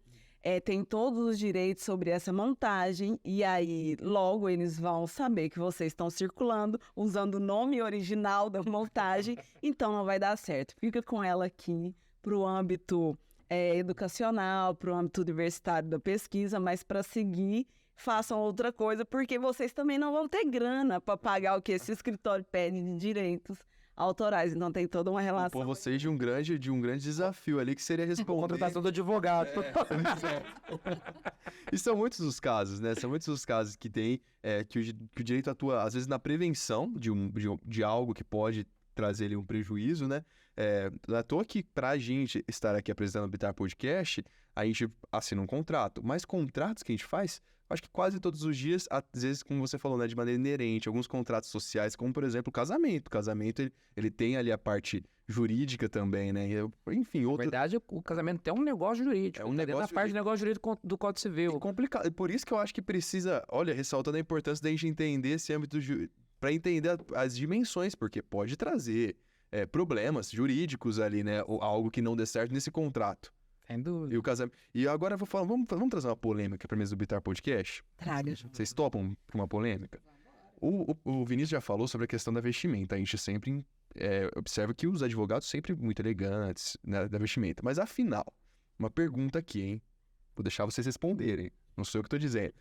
tem todos os direitos sobre essa montagem, e aí logo eles vão saber que vocês estão circulando usando o nome original da montagem, então não vai dar certo. Fica com ela aqui para o âmbito educacional, para o âmbito universitário da pesquisa, mas para seguir, façam outra coisa, porque vocês também não vão ter grana para pagar o que esse escritório pede de direitos autorais. Então tem toda uma relação. Por vocês de um grande desafio ali, que seria responder. Contratar todo advogado. E são muitos os casos, né? São muitos os casos que tem que o direito atua, às vezes, na prevenção de algo que pode trazer ali um prejuízo, né? Não é à toa que pra gente estar aqui apresentando o Bittar Podcast, a gente assina um contrato. Mas contratos que a gente faz, acho que quase todos os dias, às vezes, como você falou, né, de maneira inerente, alguns contratos sociais, como, por exemplo, o casamento. O casamento, ele tem ali a parte jurídica também, né? Enfim, Na verdade, o casamento tem um negócio jurídico. É um negócio na parte de negócio jurídico do Código Civil. É complicado. Por isso que eu acho que precisa, olha, ressaltando a importância da gente entender esse âmbito, para entender as dimensões, porque pode trazer problemas jurídicos ali, né? Ou algo que não dê certo nesse contrato. Sem dúvida. E o casamento. E agora eu vou falar, vamos trazer uma polêmica para mesa do Bittar Podcast? Traga. Vocês topam pra uma polêmica? O Vinícius já falou sobre a questão da vestimenta. A gente sempre observa que os advogados sempre muito elegantes, né, da vestimenta. Mas afinal, uma pergunta aqui, hein? Vou deixar vocês responderem. Não sou eu que tô dizendo.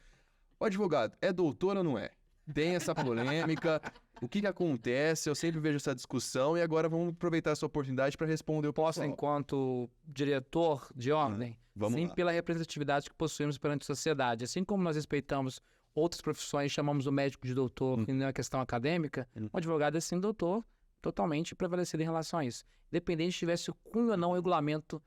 O advogado é doutor ou não é? Tem essa polêmica. O que acontece? Eu sempre vejo essa discussão e agora vamos aproveitar essa oportunidade para responder o Posso, enquanto diretor de ordem, sim, lá. Pela representatividade que possuímos perante a sociedade. Assim como nós respeitamos outras profissões, chamamos o médico de doutor, que não é questão acadêmica, o advogado é sim doutor, totalmente prevalecido em relação a isso. Independente se tivesse o cunho ou não o regulamento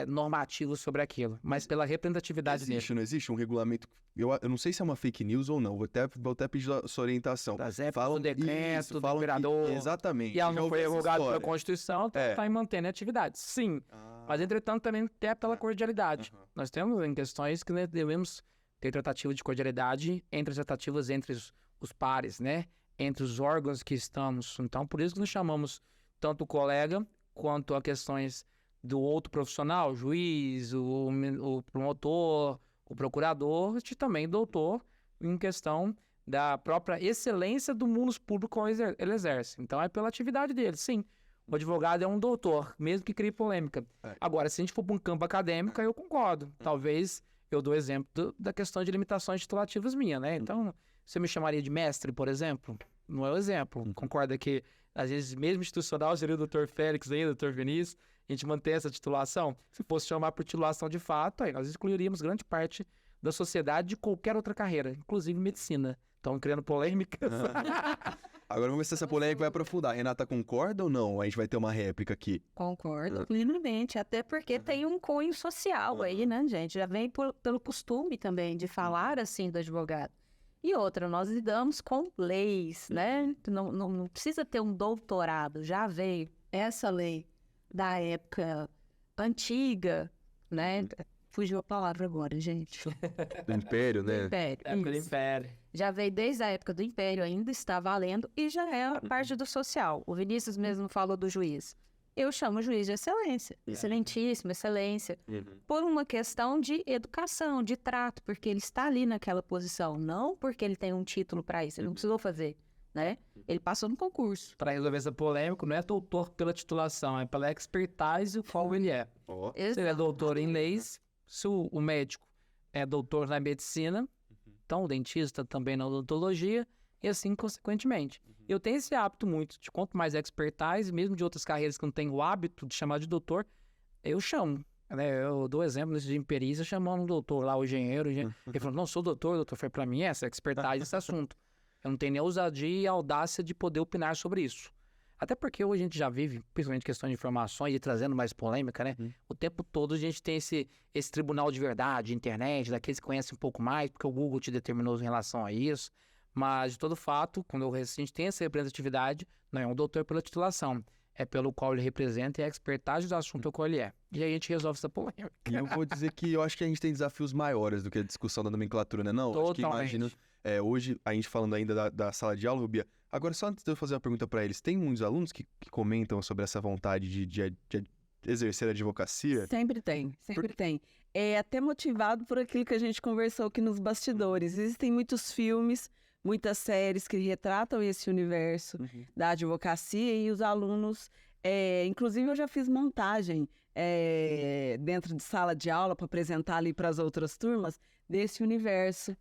normativo sobre aquilo, mas pela representatividade dele. Não existe um regulamento. Eu não sei se é uma fake news ou não, vou até pedir a sua orientação. Falam do decreto, do imperador. Exatamente. E ela não foi revogada pela Constituição, então está mantendo a atividade. Sim, mas entretanto também até pela cordialidade. Nós temos em questões que devemos ter tratativa de cordialidade entre as tratativas entre os pares, né? Entre os órgãos que estamos. Então, por isso que nós chamamos tanto o colega quanto a questões do outro profissional, juiz, o promotor, o procurador, e também doutor em questão da própria excelência do munus público que ele exerce. Então é pela atividade dele, sim. O advogado é um doutor, mesmo que crie polêmica. Agora, se a gente for para um campo acadêmico, eu concordo. Talvez eu dou exemplo da questão de limitações titulativas minha, né? Então, você me chamaria de mestre, por exemplo? Não é o exemplo. Concorda que, às vezes, mesmo institucional, seria o doutor Félix aí, o doutor Vinícius, a gente mantém essa titulação? Se fosse chamar por titulação de fato, aí nós excluiríamos grande parte da sociedade de qualquer outra carreira, inclusive medicina. Estão criando polêmicas. Agora vamos ver se essa polêmica vai aprofundar. A Renata concorda ou não? A gente vai ter uma réplica aqui. Concordo plenamente, até porque tem um cunho social aí, né, gente? Já vem pelo costume também de falar assim do advogado. E outra, nós lidamos com leis, né? Não precisa ter um doutorado, já veio essa lei da época antiga, né? Fugiu a palavra agora, gente. Do Império, né? Do Império. Época do Isso. Império. Já veio desde a época do Império, ainda está valendo e já é a parte do social. O Vinícius mesmo falou do juiz. Eu chamo o juiz de excelência, excelentíssimo, excelência, por uma questão de educação, de trato, porque ele está ali naquela posição, não porque ele tem um título para isso, ele não precisou fazer, né? Ele passou no concurso. Para resolver essa polêmica, não é doutor pela titulação, é pela expertise o qual ele é. Se ele é doutor em leis, se o médico é doutor na medicina, então o dentista também na odontologia, e assim consequentemente. Eu tenho esse hábito muito, de quanto mais expertise, mesmo de outras carreiras que não tenho o hábito de chamar de doutor, eu chamo. Né? Eu dou exemplo nesse de perícia, chamando um doutor lá, o engenheiro. Ele falou, não, sou doutor. Foi para mim essa expertise, esse assunto. Eu não tenho nem a ousadia e a audácia de poder opinar sobre isso. Até porque hoje a gente já vive, principalmente questão de informações e trazendo mais polêmica, né? O tempo todo a gente tem esse tribunal de verdade, internet, daqueles que conhecem um pouco mais, porque o Google te determinou em relação a isso. Mas, de todo fato, quando a gente tem essa representatividade, não é um doutor pela titulação, é pelo qual ele representa e a expertise do assunto ao qual ele é. E aí a gente resolve essa polêmica. E eu vou dizer que eu acho que a gente tem desafios maiores do que a discussão da nomenclatura, né? Não, acho que imagino, hoje, a gente falando ainda da sala de aula, Rubia, agora só antes de eu fazer uma pergunta para eles, tem muitos alunos que comentam sobre essa vontade de exercer a advocacia? Sempre tem, sempre tem. É até motivado por aquilo que a gente conversou aqui nos bastidores. Existem muitos filmes, muitas séries que retratam esse universo da advocacia e os alunos... inclusive, eu já fiz montagem dentro de sala de aula para apresentar ali para as outras turmas desse universo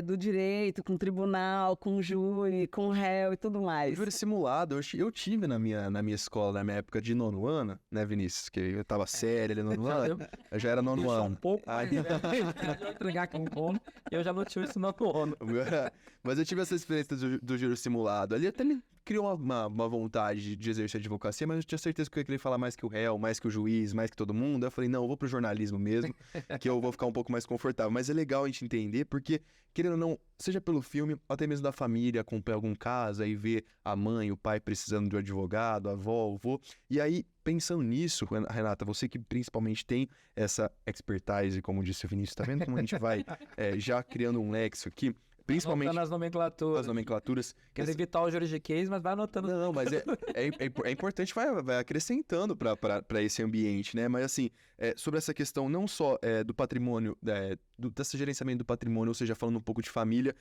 do direito, com tribunal, com júri, com réu e tudo mais. Júri simulado, eu tive na minha escola, na minha época de nono ano, né, Vinícius? Que eu tava sério ali no nono ano, eu já era nono ano. Um pouco, eu já não tive isso no ano. Mas eu tive essa experiência do júri simulado. Ali até me criou uma vontade de exercer a advocacia, mas eu tinha certeza que eu ia querer falar mais que o réu, mais que o juiz, mais que todo mundo. Eu falei, não, eu vou pro jornalismo mesmo, que eu vou ficar um pouco mais confortável. Mas é legal a gente entender, porque, querendo ou não, seja pelo filme, até mesmo da família, acompanhar algum caso, aí ver a mãe, o pai precisando de um advogado, a avó, o avô. E aí, pensando nisso, Renata, você que principalmente tem essa expertise, como disse o Vinícius, tá vendo como a gente vai já criando um lexo aqui? Principalmente anotando as nomenclaturas. Quer evitar o juridiquês, mas vai anotando. Não, mas é importante, vai acrescentando para esse ambiente, né? Mas assim, sobre essa questão não só do patrimônio, desse gerenciamento do patrimônio, ou seja, falando um pouco de família,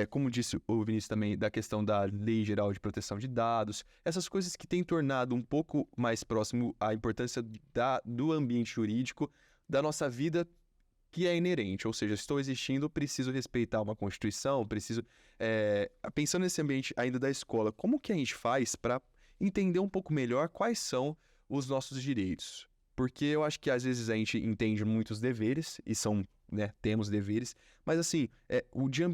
como disse o Vinícius também, da questão da Lei Geral de Proteção de Dados, essas coisas que têm tornado um pouco mais próximo a importância do ambiente jurídico, da nossa vida, que é inerente, ou seja, estou existindo, preciso respeitar uma Constituição, preciso... pensando nesse ambiente ainda da escola, como que a gente faz para entender um pouco melhor quais são os nossos direitos? Porque eu acho que às vezes a gente entende muitos deveres, e temos deveres, mas assim,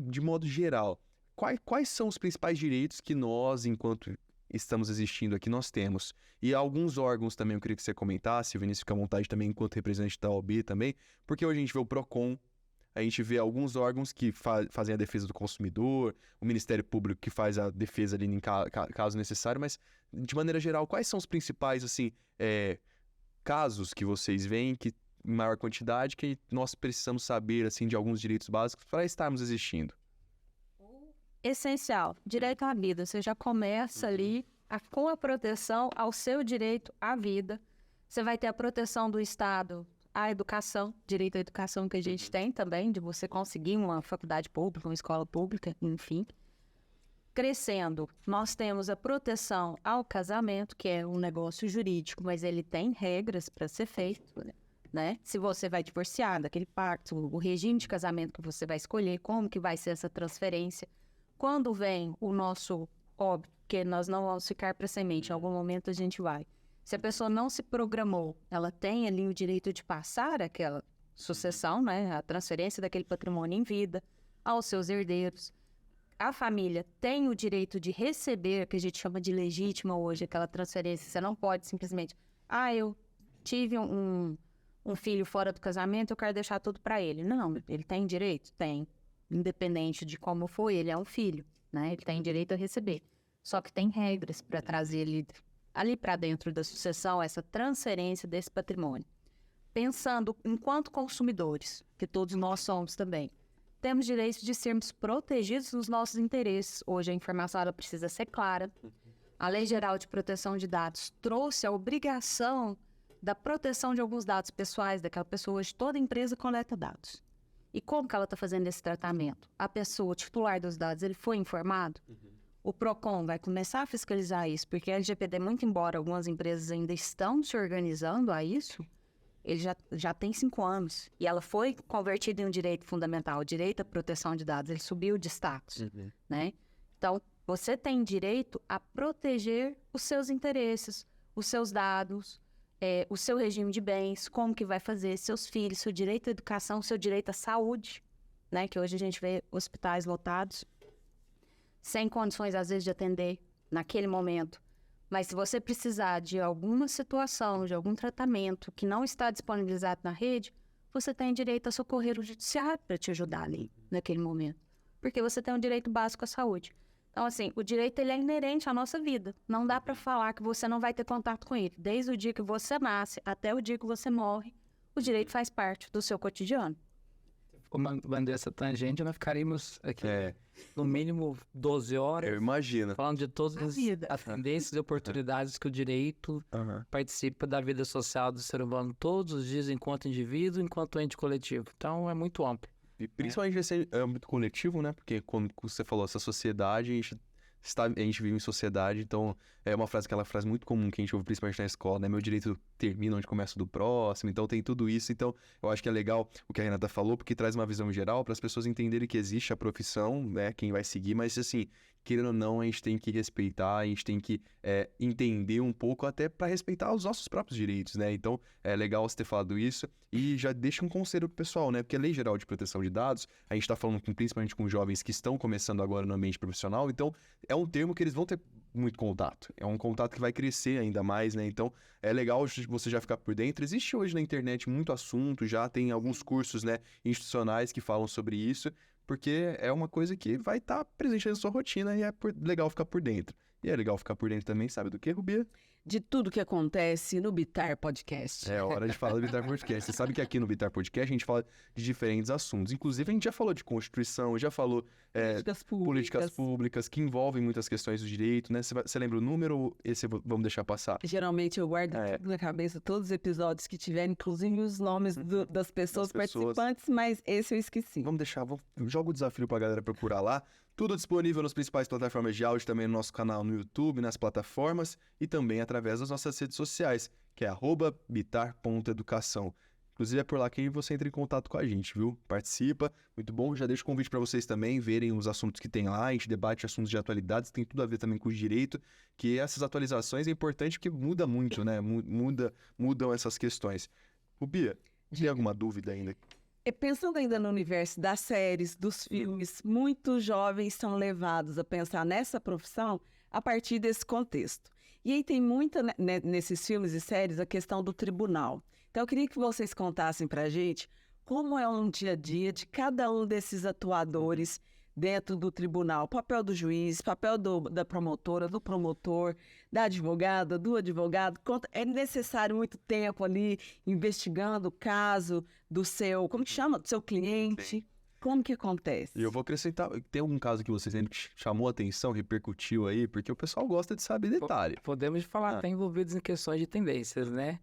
de modo geral, quais são os principais direitos que nós, enquanto estamos existindo aqui, nós temos? E alguns órgãos também eu queria que você comentasse, o Vinícius fica à vontade também enquanto representante da OAB também, porque hoje a gente vê o PROCON, a gente vê alguns órgãos que fazem a defesa do consumidor, o Ministério Público que faz a defesa ali em caso necessário, mas de maneira geral, quais são os principais, assim, casos que vocês veem que em maior quantidade que nós precisamos saber, assim, de alguns direitos básicos para estarmos existindo? Essencial, direito à vida. Você já começa ali com a proteção ao seu direito à vida, Você vai ter a proteção do Estado, a educação, direito à educação que a gente tem também, de você conseguir uma faculdade pública, uma escola pública, enfim. Crescendo, nós temos a proteção ao casamento, que é um negócio jurídico, mas ele tem regras para ser feito, né? Se você vai divorciar daquele pacto, o regime de casamento que você vai escolher, como que vai ser essa transferência. Quando vem o nosso óbito, que nós não vamos ficar para semente, em algum momento a gente vai. Se a pessoa não se programou, ela tem ali o direito de passar aquela sucessão, né? A transferência daquele patrimônio em vida aos seus herdeiros. A família tem o direito de receber, que a gente chama de legítima hoje, aquela transferência. Você não pode simplesmente, eu tive um filho fora do casamento, eu quero deixar tudo para ele. Não, ele tem direito? Tem. Independente de como foi, ele é um filho, né? Ele tem direito a receber. Só que tem regras para trazer ele ali para dentro da sucessão, essa transferência desse patrimônio. Pensando enquanto consumidores, que todos nós somos também, temos direito de sermos protegidos nos nossos interesses. Hoje a informação ela precisa ser clara. A Lei Geral de Proteção de Dados trouxe a obrigação da proteção de alguns dados pessoais daquela pessoa. Hoje toda empresa coleta dados. E como que ela está fazendo esse tratamento? A pessoa, o titular dos dados, ele foi informado? O PROCON vai começar a fiscalizar isso, porque a LGPD, muito embora algumas empresas ainda estão se organizando a isso, ele já tem 5 anos. E ela foi convertida em um direito fundamental, o direito à proteção de dados. Ele subiu de status, né? Então, você tem direito a proteger os seus interesses, os seus dados, o seu regime de bens, como que vai fazer, seus filhos, seu direito à educação, seu direito à saúde, né? Que hoje a gente vê hospitais lotados, sem condições, às vezes, de atender naquele momento. Mas se você precisar de alguma situação, de algum tratamento que não está disponibilizado na rede, você tem direito a socorrer o judiciário para te ajudar ali, naquele momento. Porque você tem um direito básico à saúde. Então, assim, o direito ele é inerente à nossa vida. Não dá para falar que você não vai ter contato com ele. Desde o dia que você nasce até o dia que você morre, o direito faz parte do seu cotidiano. Comandando essa tangente, nós ficaríamos aqui no mínimo 12 horas. Eu imagino. Falando de todas as tendências e oportunidades que o direito participa da vida social do ser humano todos os dias, enquanto indivíduo, enquanto ente coletivo. Então, é muito amplo. E principalmente nesse âmbito coletivo, né? Porque quando você falou essa sociedade, a gente vive em sociedade, então é uma frase muito comum que a gente ouve principalmente na escola, né? Meu direito termina onde começa o do próximo, então tem tudo isso. Então eu acho que é legal o que a Renata falou, porque traz uma visão geral para as pessoas entenderem que existe a profissão, né? Quem vai seguir, mas assim, querendo ou não, a gente tem que respeitar, a gente tem que entender um pouco até para respeitar os nossos próprios direitos, né? Então é legal você ter falado isso e já deixa um conselho pro pessoal, né? Porque a Lei Geral de Proteção de Dados, a gente tá falando principalmente com jovens que estão começando agora no ambiente profissional, então é um termo que eles vão ter muito contato. É um contato que vai crescer ainda mais, né? Então, é legal você já ficar por dentro. Existe hoje na internet muito assunto, já tem alguns cursos, né, institucionais que falam sobre isso, porque é uma coisa que vai estar presente na sua rotina e é legal ficar por dentro. E é legal ficar por dentro também, sabe do que, Rubia? De tudo que acontece no Bitar Podcast. É hora de falar do Bitar Podcast. Você sabe que aqui no Bitar Podcast a gente fala de diferentes assuntos. Inclusive, a gente já falou de Constituição, já falou políticas públicas que envolvem muitas questões do direito, né? Você lembra o número ou esse vamos deixar passar? Geralmente eu guardo tudo na cabeça, todos os episódios que tiverem, inclusive os nomes das pessoas participantes, mas esse eu esqueci. Vamos deixar, joga o desafio pra galera procurar lá. Tudo disponível nas principais plataformas de áudio, também no nosso canal no YouTube, nas plataformas e também através das nossas redes sociais, que é @bitar.educação. Inclusive é por lá que você entra em contato com a gente, viu? Participa, muito bom. Já deixo o convite para vocês também verem os assuntos que tem lá. A gente debate assuntos de atualidades, tem tudo a ver também com o direito, que essas atualizações é importante porque muda muito, né? Mudam essas questões. Rubia, tem alguma dúvida ainda? Pensando ainda no universo das séries, dos filmes, muitos jovens são levados a pensar nessa profissão a partir desse contexto. E aí tem muita, nesses filmes e séries, a questão do tribunal. Então eu queria que vocês contassem pra gente como é um dia a dia de cada um desses atuadores dentro do tribunal. O papel do juiz, papel da promotora, do promotor, da advogada, do advogado. É necessário muito tempo ali investigando o caso do seu, como que chama? Do seu cliente. Sim. Como que acontece? E eu vou acrescentar, tem algum caso que vocês lembram que chamou a atenção, repercutiu aí? Porque o pessoal gosta de saber detalhe. Podemos falar, tá envolvidos em questões de tendências, né?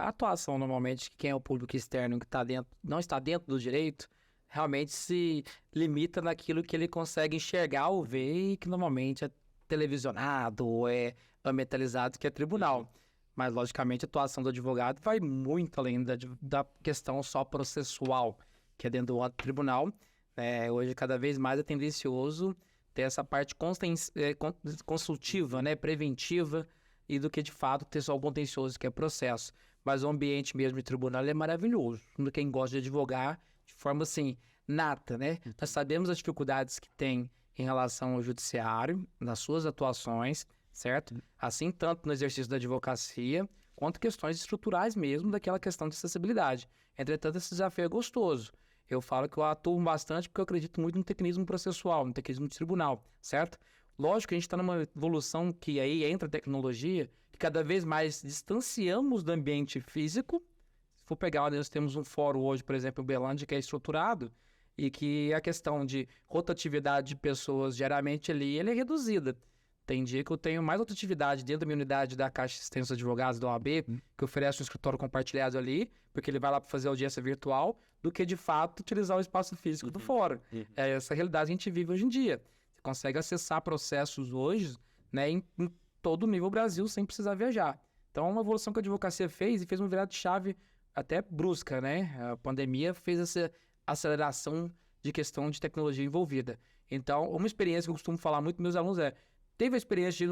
a atuação, normalmente, quem é o público externo que tá dentro, não está dentro do direito, realmente se limita naquilo que ele consegue enxergar ou ver e que normalmente é televisionado ou é ambientalizado, que é tribunal. Mas, logicamente, a atuação do advogado vai muito além da questão só processual, que é dentro do tribunal. Hoje, cada vez mais é tendencioso ter essa parte consultiva, né, preventiva, e do que, de fato, ter só o contencioso, que é processo. Mas o ambiente mesmo de tribunal é maravilhoso. Quem gosta de advogar, de forma, assim, nata, né? Nós sabemos as dificuldades que tem em relação ao judiciário, nas suas atuações, certo? Assim, tanto no exercício da advocacia, quanto questões estruturais mesmo, daquela questão de acessibilidade. Entretanto, esse desafio é gostoso. Eu falo que eu atuo bastante porque eu acredito muito no tecnismo processual, no tecnismo de tribunal, certo? Lógico que a gente está numa evolução que aí entra a tecnologia, que cada vez mais distanciamos do ambiente físico. Se for pegar, nós temos um fórum hoje, por exemplo, em Uberlândia, que é estruturado, e que a questão de rotatividade de pessoas, geralmente ali, ela é reduzida. Tem dia que eu tenho mais rotatividade dentro da minha unidade da Caixa de Assistência de Advogados da OAB, que oferece um escritório compartilhado ali, porque ele vai lá para fazer audiência virtual, do que, de fato, utilizar o espaço físico do fórum. É essa realidade que a gente vive hoje em dia. Você consegue acessar processos hoje, né, em todo o nível Brasil, sem precisar viajar. Então, é uma evolução que a advocacia fez e fez uma virada de chave até brusca, né? A pandemia fez essa aceleração de questão de tecnologia envolvida. Então, uma experiência que eu costumo falar muito com meus alunos teve a experiência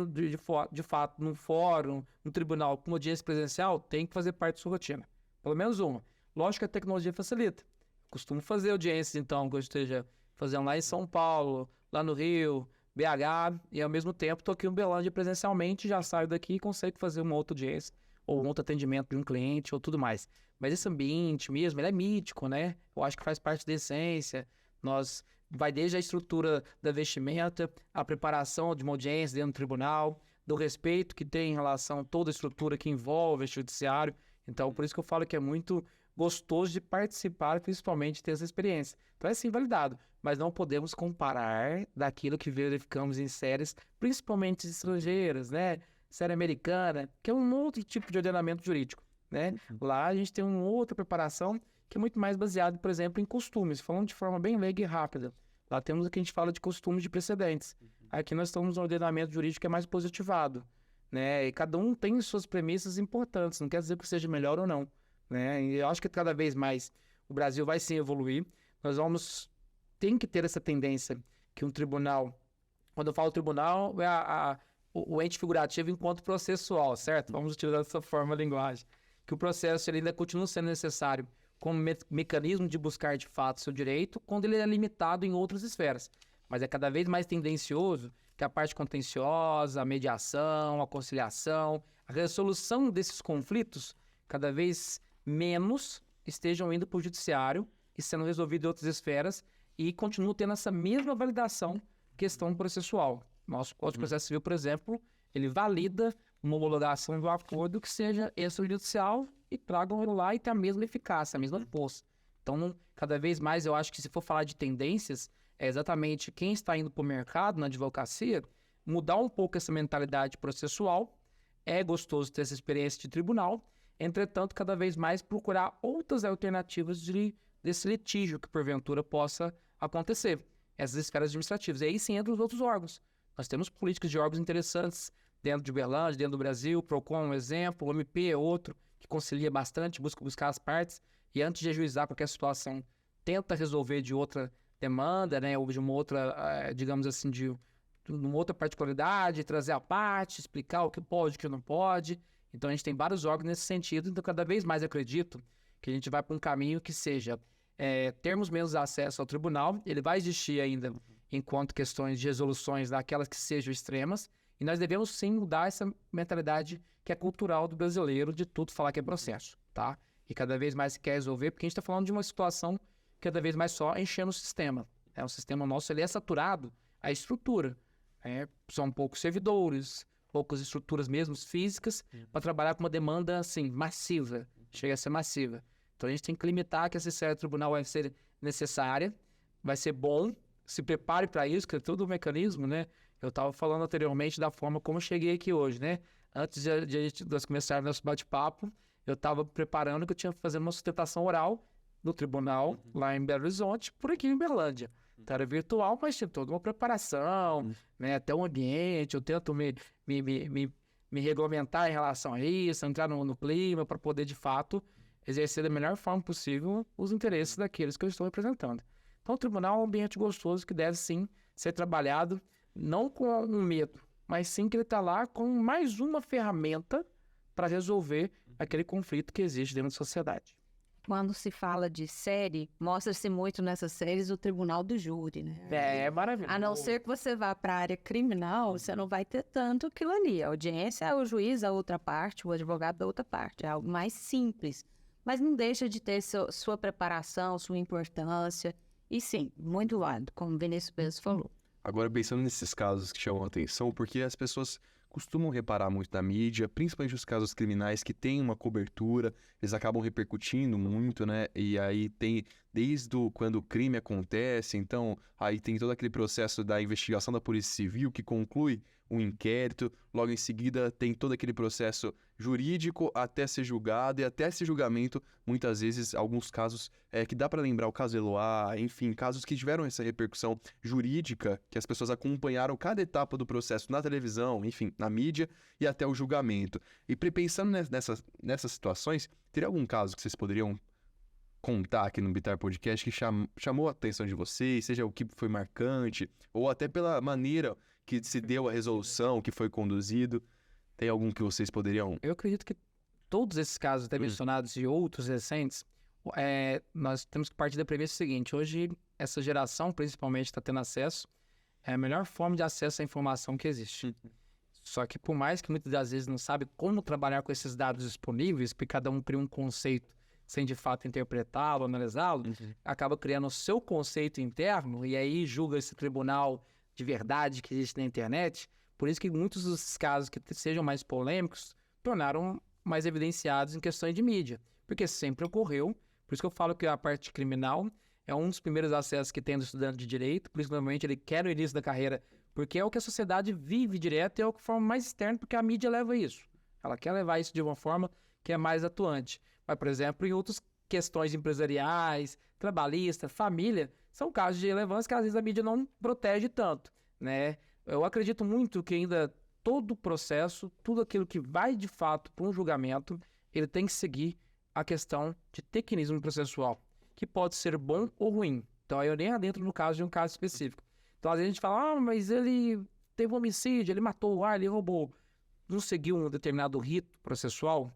de fato num fórum, num tribunal, com uma audiência presencial, tem que fazer parte da sua rotina. Pelo menos uma. Lógico que a tecnologia facilita. Costumo fazer audiências, então, que eu esteja fazendo lá em São Paulo, lá no Rio, BH, e ao mesmo tempo estou aqui em Uberlândia presencialmente, já saio daqui e consigo fazer uma outra audiência, ou um outro atendimento de um cliente, ou tudo mais. Mas esse ambiente mesmo, ele é mítico, né? Eu acho que faz parte da essência. Vai desde a estrutura da vestimenta, a preparação de uma audiência dentro do tribunal, do respeito que tem em relação a toda a estrutura que envolve o judiciário. Então, por isso que eu falo que é muito gostoso de participar, principalmente ter essa experiência. Então é sim validado, mas não podemos comparar daquilo que verificamos em séries, principalmente estrangeiras, né? Série americana, que é um outro tipo de ordenamento jurídico, né? Lá a gente tem uma outra preparação que é muito mais baseada, por exemplo, em costumes, falando de forma bem leiga e rápida. Lá temos o que a gente fala de costumes de precedentes. Aqui nós estamos no ordenamento jurídico que é mais positivado, né? E cada um tem suas premissas importantes, não quer dizer que seja melhor ou não, né? E eu acho que cada vez mais o Brasil vai sim evoluir. Tem que ter essa tendência que um tribunal, quando eu falo tribunal, é o ente figurativo enquanto processual, certo? Vamos utilizar dessa forma a linguagem. Que o processo ele ainda continua sendo necessário como mecanismo de buscar de fato seu direito, quando ele é limitado em outras esferas. Mas é cada vez mais tendencioso que a parte contenciosa, a mediação, a conciliação, a resolução desses conflitos, cada vez menos estejam indo para o judiciário e sendo resolvidos em outras esferas e continuam tendo essa mesma validação questão processual. Nosso Código de Processo Civil, por exemplo, ele valida uma homologação do acordo que seja extrajudicial e tragam ele lá e tem a mesma eficácia, a mesma força. Então, cada vez mais, eu acho que se for falar de tendências, é exatamente quem está indo para o mercado, na advocacia, mudar um pouco essa mentalidade processual. É gostoso ter essa experiência de tribunal, entretanto, cada vez mais procurar outras alternativas desse litígio que, porventura, possa acontecer. Essas esferas administrativas. E aí sim entram os outros órgãos. Nós temos políticas de órgãos interessantes dentro de Uberlândia, dentro do Brasil. O PROCON é um exemplo, o MP é outro, que concilia bastante, buscar as partes e antes de ajuizar qualquer situação, tenta resolver de outra demanda, né, ou de uma outra, digamos assim, de uma outra particularidade, trazer a parte, explicar o que pode, o que não pode. Então a gente tem vários órgãos nesse sentido, então cada vez mais acredito que a gente vai para um caminho que seja termos menos acesso ao tribunal, ele vai existir ainda enquanto questões de resoluções daquelas que sejam extremas, e nós devemos sim mudar essa mentalidade que é cultural do brasileiro de tudo falar que é processo, tá? E cada vez mais se quer resolver, porque a gente está falando de uma situação cada vez mais só enchendo o sistema. O sistema nosso ele é saturado, a estrutura. São poucos servidores, poucas estruturas mesmo físicas para trabalhar com uma demanda assim, massiva, chega a ser massiva. Então a gente tem que limitar que essa esfera do tribunal vai ser necessária, vai ser bom, se prepare para isso, que é tudo um mecanismo, né? Eu estava falando anteriormente da forma como eu cheguei aqui hoje, né? Antes de nós começarmos nosso bate-papo, eu estava preparando que eu tinha que fazer uma sustentação oral no tribunal, lá em Belo Horizonte, por aqui em Uberlândia. Então era virtual, mas tinha toda uma preparação, né? Até o ambiente, eu tento me regulamentar em relação a isso, entrar no clima para poder, de fato, exercer da melhor forma possível os interesses daqueles que eu estou representando. Então o tribunal é um ambiente gostoso que deve, sim, ser trabalhado, não com um medo, mas sim que ele está lá com mais uma ferramenta para resolver aquele conflito que existe dentro da sociedade. Quando se fala de série, mostra-se muito nessas séries o tribunal do júri, né? É maravilhoso. A não ser que você vá para a área criminal, você não vai ter tanto aquilo ali. A audiência é o juiz da outra parte, o advogado da outra parte. É algo mais simples. Mas não deixa de ter sua preparação, sua importância. E sim, muito válido, como o Vinícius Bezos falou. Agora, pensando nesses casos que chamam a atenção, porque as pessoas costumam reparar muito na mídia, principalmente os casos criminais que têm uma cobertura, eles acabam repercutindo muito, né? E aí tem, desde quando o crime acontece, então aí tem todo aquele processo da investigação da Polícia Civil que conclui um inquérito, logo em seguida tem todo aquele processo jurídico até ser julgado, e até esse julgamento, muitas vezes, alguns casos que dá para lembrar o caso Eloá, enfim, casos que tiveram essa repercussão jurídica, que as pessoas acompanharam cada etapa do processo na televisão, enfim, na mídia e até o julgamento. E pensando nessas situações, teria algum caso que vocês poderiam contar aqui no Bitar Podcast que chamou a atenção de vocês, seja o que foi marcante, ou até pela maneira que se deu a resolução, que foi conduzido? Tem algum que vocês poderiam... Eu acredito que todos esses casos até mencionados e outros recentes, nós temos que partir da premissa seguinte: hoje essa geração principalmente está tendo acesso, é a melhor forma de acesso à informação que existe. Só que por mais que muitas das vezes não sabe como trabalhar com esses dados disponíveis, porque cada um cria um conceito sem de fato interpretá-lo, analisá-lo, acaba criando o seu conceito interno e aí julga esse tribunal de verdade que existe na internet. Por isso que muitos dos casos que sejam mais polêmicos tornaram mais evidenciados em questões de mídia, porque sempre ocorreu. Por isso que eu falo que a parte criminal é um dos primeiros acessos que tem do estudante de direito, principalmente ele quer no início da carreira, porque é o que a sociedade vive direto e é o que forma mais externo, porque a mídia leva isso. Ela quer levar isso de uma forma que é mais atuante. Mas, por exemplo, em outras questões empresariais, trabalhista, família, são casos de relevância que às vezes a mídia não protege tanto, né? Eu acredito muito que ainda todo o processo, tudo aquilo que vai de fato para um julgamento, ele tem que seguir a questão de tecnismo processual, que pode ser bom ou ruim. Então, eu nem adentro no caso de um caso específico. Então, às vezes a gente fala, mas ele teve um homicídio, ele matou, ele roubou. Não seguiu um determinado rito processual,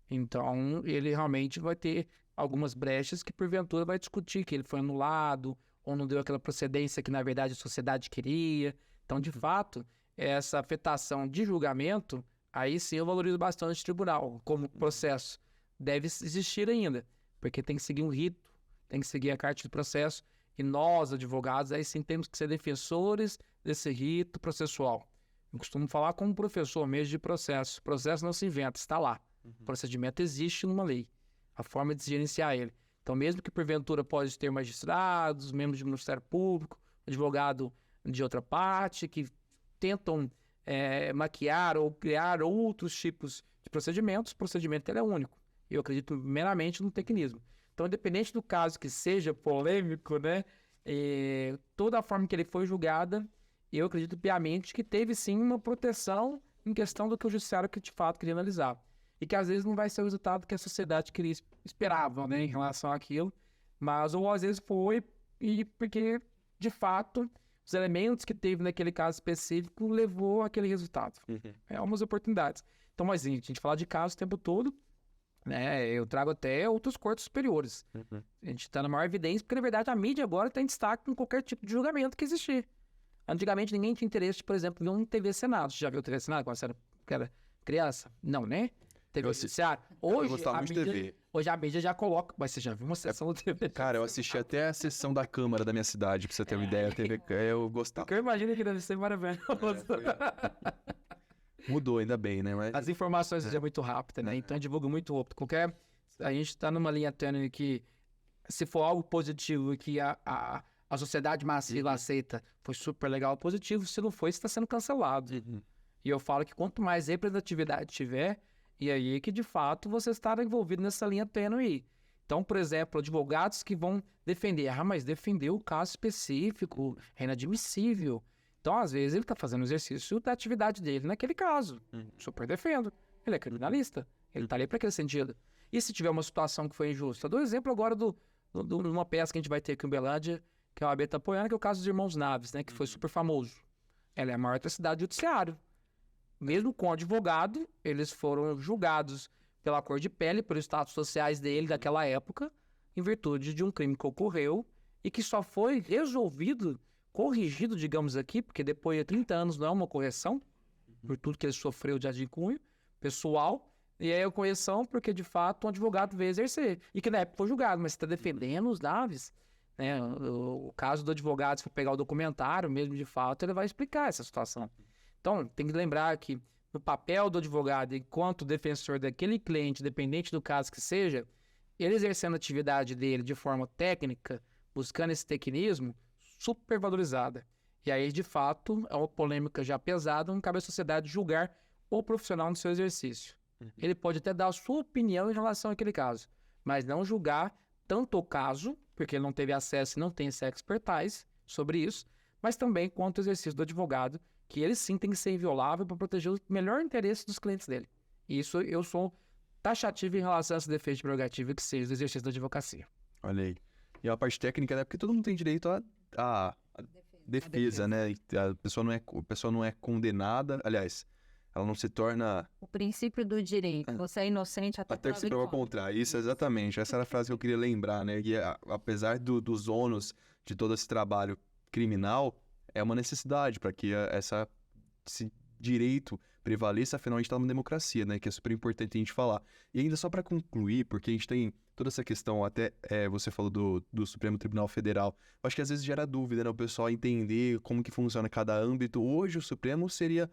então ele realmente vai ter algumas brechas que porventura vai discutir que ele foi anulado ou não deu aquela procedência que na verdade a sociedade queria. Então, de fato, essa afetação de julgamento, aí sim eu valorizo bastante o tribunal como processo. Deve existir ainda, porque tem que seguir um rito, tem que seguir a carta de processo, e nós, advogados, aí sim temos que ser defensores desse rito processual. Eu costumo falar como professor mesmo de processo. O processo não se inventa, está lá. O procedimento existe numa lei, a forma de se gerenciar ele. Então, mesmo que porventura pode ter magistrados, membros do Ministério Público, advogado de outra parte, que tentam maquiar ou criar outros tipos de procedimentos, o procedimento ele é único. Eu acredito meramente no tecnismo. Então, independente do caso que seja polêmico, né, toda a forma que ele foi julgada, eu acredito piamente que teve sim uma proteção em questão do que o judiciário que de fato queria analisar. E que às vezes não vai ser o resultado que a sociedade esperava, né, em relação àquilo, mas ou às vezes foi, e porque de fato os elementos que teve naquele caso específico levou àquele resultado. É umas oportunidades. Então, mas a gente fala de casos o tempo todo, né? Eu trago até outros cortes superiores. A gente está na maior evidência, porque na verdade a mídia agora está em destaque em qualquer tipo de julgamento que existir. Antigamente ninguém tinha interesse, por exemplo, em ver um TV Senado. Você já viu o TV Senado quando você era criança? Não, né? TV Judiciário. Hoje, hoje a mídia já coloca. Mas você já viu uma sessão do TV? Cara, eu assisti até a sessão da Câmara da minha cidade, pra você ter uma ideia. A TV, eu gostava. Eu imagino que deve ser maravilhoso. Mudou, ainda bem, né? Mas... As informações é muito rápidas, né? Então divulga muito rápido. A gente tá numa linha tênue que, se for algo positivo e que a sociedade massiva aceita, foi super legal, positivo. Se não foi, está sendo cancelado. E eu falo que quanto mais representatividade tiver, E aí que, de fato, você está envolvido nessa linha tênue. Então, por exemplo, advogados que vão defender. Mas defender o caso específico é inadmissível. Então, às vezes, ele está fazendo o exercício da atividade dele naquele caso. Super defendo. Ele é criminalista. Ele está ali para aquele sentido. E se tiver uma situação que foi injusta? Eu dou exemplo agora de uma peça que a gente vai ter aqui em Uberlândia, que a OAB está apoiando, que é o caso dos Irmãos Naves, né? Que foi super famoso. Ela é a maior atrocidade judiciária. Mesmo com advogado, eles foram julgados pela cor de pele, pelos status sociais dele daquela época, em virtude de um crime que ocorreu e que só foi resolvido, corrigido, digamos aqui, porque depois de 30 anos não é uma correção, por tudo que ele sofreu de cunho pessoal, e aí a correção porque, de fato, um advogado veio exercer. E que na época foi julgado, mas você está defendendo os Naves, né? O caso do advogado, se for pegar o documentário mesmo, de fato, ele vai explicar essa situação. Então, tem que lembrar que no papel do advogado, enquanto defensor daquele cliente, independente do caso que seja, ele exercendo a atividade dele de forma técnica, buscando esse tecnismo, super valorizada. E aí, de fato, é uma polêmica já pesada, não cabe à sociedade julgar o profissional no seu exercício. Ele pode até dar a sua opinião em relação àquele caso, mas não julgar tanto o caso, porque ele não teve acesso e não tem essa expertise sobre isso, mas também quanto o exercício do advogado, que ele sim tem que ser inviolável para proteger o melhor interesse dos clientes dele. E isso eu sou taxativo em relação a esse defeito de prerrogativa que seja do exercício da advocacia. Olha aí. E a parte técnica, né? Porque todo mundo tem direito à defesa, né? E a pessoa não é condenada, aliás, ela não se torna... O princípio do direito. Você é inocente até Até que se prova o contrário. Isso, exatamente. Essa era a frase que eu queria lembrar, né? E apesar dos ônus de todo esse trabalho criminal, é uma necessidade para que esse direito prevaleça. Afinal, a gente está numa democracia, né? Que é super importante a gente falar. E ainda só para concluir, porque a gente tem toda essa questão, até você falou do Supremo Tribunal Federal. Eu acho que às vezes gera dúvida, né? O pessoal entender como que funciona cada âmbito. Hoje o Supremo seria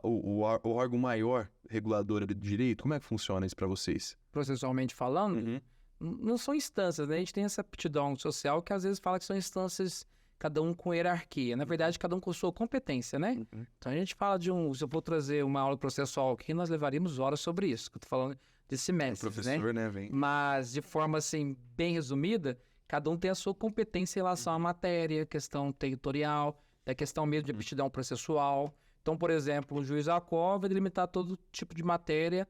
o órgão maior regulador do direito. Como é que funciona isso para vocês? Processualmente falando, não são instâncias, né? A gente tem essa aptidão social que às vezes fala que são instâncias, cada um com hierarquia. Na verdade, cada um com sua competência, né? Então a gente fala se eu for trazer uma aula processual aqui, nós levaríamos horas sobre isso, que eu tô falando de semestres, O professor, né? Vem. Mas, de forma, assim, bem resumida, cada um tem a sua competência em relação à matéria, questão territorial, da questão mesmo de aptidão processual. Então, por exemplo, o juiz ACO vai delimitar todo tipo de matéria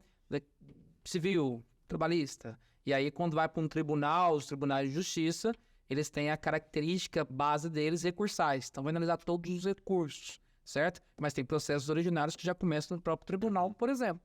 civil, trabalhista. E aí, quando vai para um tribunal, os tribunais de justiça, eles têm a característica base deles recursais. Então, vai analisar todos os recursos, certo? Mas tem processos originários que já começam no próprio tribunal, por exemplo.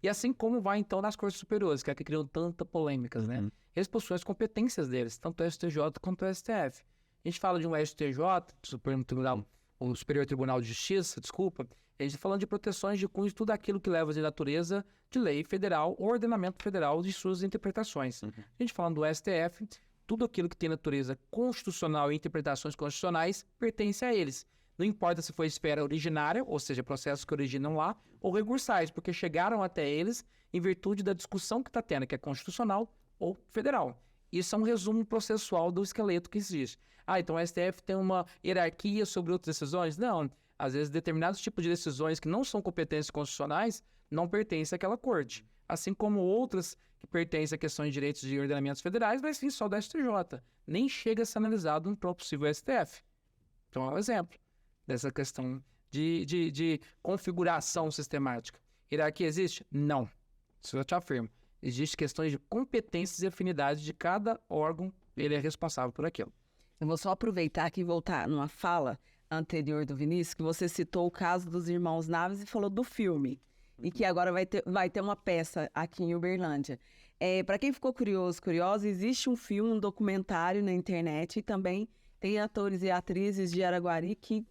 E assim como vai, então, nas cortes superiores, que é que criam tanta polêmicas, né? Eles possuem as competências deles, tanto o STJ quanto o STF. A gente fala de um STJ, Supremo Tribunal, o Superior Tribunal de Justiça, desculpa, a gente está falando de proteções de cunho, tudo aquilo que leva de natureza de lei federal ou ordenamento federal de suas interpretações. A gente falando do STF, tudo aquilo que tem natureza constitucional e interpretações constitucionais pertence a eles. Não importa se foi esfera originária, ou seja, processos que originam lá, ou recursais, porque chegaram até eles em virtude da discussão que está tendo, que é constitucional ou federal. Isso é um resumo processual do esqueleto que existe. Então o STF tem uma hierarquia sobre outras decisões? Não. Às vezes, determinados tipos de decisões que não são competências constitucionais não pertencem àquela corte. Assim como outras que pertencem a questões de direitos de ordenamentos federais, vai ser só do STJ. Nem chega a ser analisado no próprio possível STF. Então, é um exemplo dessa questão de configuração sistemática. Hierarquia existe? Não. Isso eu te afirmo. Existem questões de competências e afinidades de cada órgão, ele é responsável por aquilo. Eu vou só aproveitar aqui e voltar numa fala anterior do Vinícius, que você citou o caso dos Irmãos Naves e falou do filme. E que agora vai ter uma peça aqui em Uberlândia. Para quem ficou curiosa, existe um filme, um documentário na internet e também tem atores e atrizes de Araguari que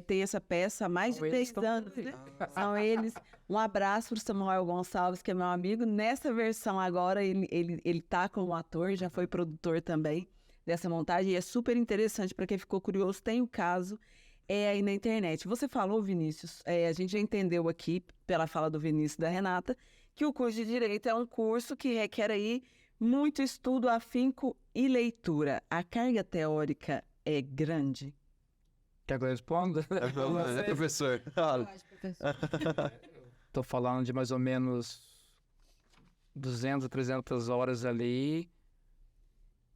tem essa peça há mais de 3 anos. Né? São eles. Um abraço para o Samuel Gonçalves, que é meu amigo. Nessa versão agora, ele tá como ator, já foi produtor também dessa montagem. E é super interessante para quem ficou curioso. Tem o caso aí na internet. Você falou, Vinícius, a gente já entendeu aqui, pela fala do Vinícius e da Renata, que o curso de Direito é um curso que requer aí muito estudo, afinco e leitura. A carga teórica é grande? Quer que eu responda? Professor. Estou falando de mais ou menos 200 a 300 horas ali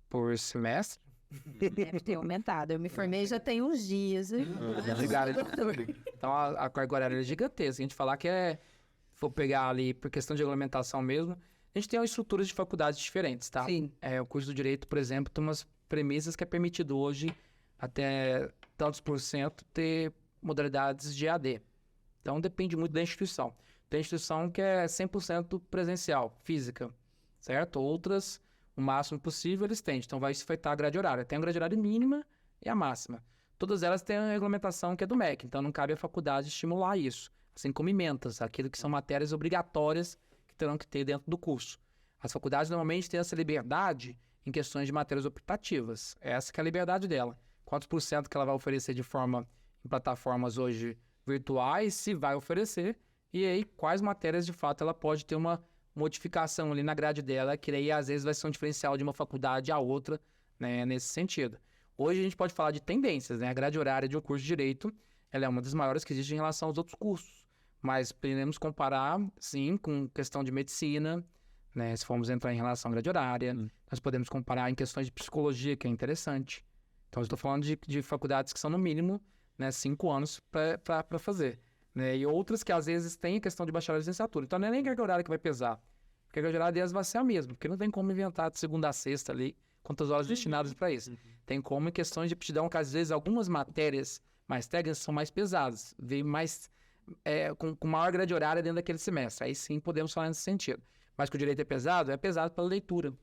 por semestre. Deve ter aumentado. Eu me formei já tem uns dias. Hein? Então a carga horária é gigantesca. A gente falar que for pegar ali por questão de regulamentação mesmo, a gente tem estruturas de faculdades diferentes, tá? Sim. O curso do Direito, por exemplo, tem umas premissas que é permitido hoje até tantos por cento ter modalidades de AD. Então depende muito da instituição. Tem instituição que é 100% presencial, física, certo? Outras, o máximo possível, eles têm. Então vai se afetar a grade horária. Tem a grade horária mínima e a máxima. Todas elas têm a regulamentação que é do MEC, então não cabe à faculdade estimular isso. Assim como ementas, aquilo que são matérias obrigatórias que terão que ter dentro do curso. As faculdades normalmente têm essa liberdade em questões de matérias optativas. Essa que é a liberdade dela. Quantos por cento que ela vai oferecer de forma em plataformas hoje virtuais, se vai oferecer, e aí quais matérias de fato ela pode ter uma modificação ali na grade dela, que aí às vezes vai ser um diferencial de uma faculdade a outra, né, nesse sentido. Hoje a gente pode falar de tendências, né? A grade horária de um curso de Direito, ela é uma das maiores que existe em relação aos outros cursos, mas podemos comparar, sim, com questão de medicina, né? Se formos entrar em relação à grade horária, nós podemos comparar em questões de psicologia, que é interessante. Então, eu estou falando de faculdades que são, no mínimo, né, 5 anos para fazer. Né? E outras que, às vezes, têm a questão de bacharel e licenciatura. Então, não é nem a carga horária que vai pesar. Porque a carga horária delas vai ser a mesma. Porque não tem como inventar de segunda a sexta ali quantas horas destinadas para isso. Tem como em questões de aptidão, que, às vezes, algumas matérias mais técnicas são mais pesadas. Vem mais... com maior grade horária dentro daquele semestre. Aí, sim, podemos falar nesse sentido. Mas que o direito é pesado pela leitura.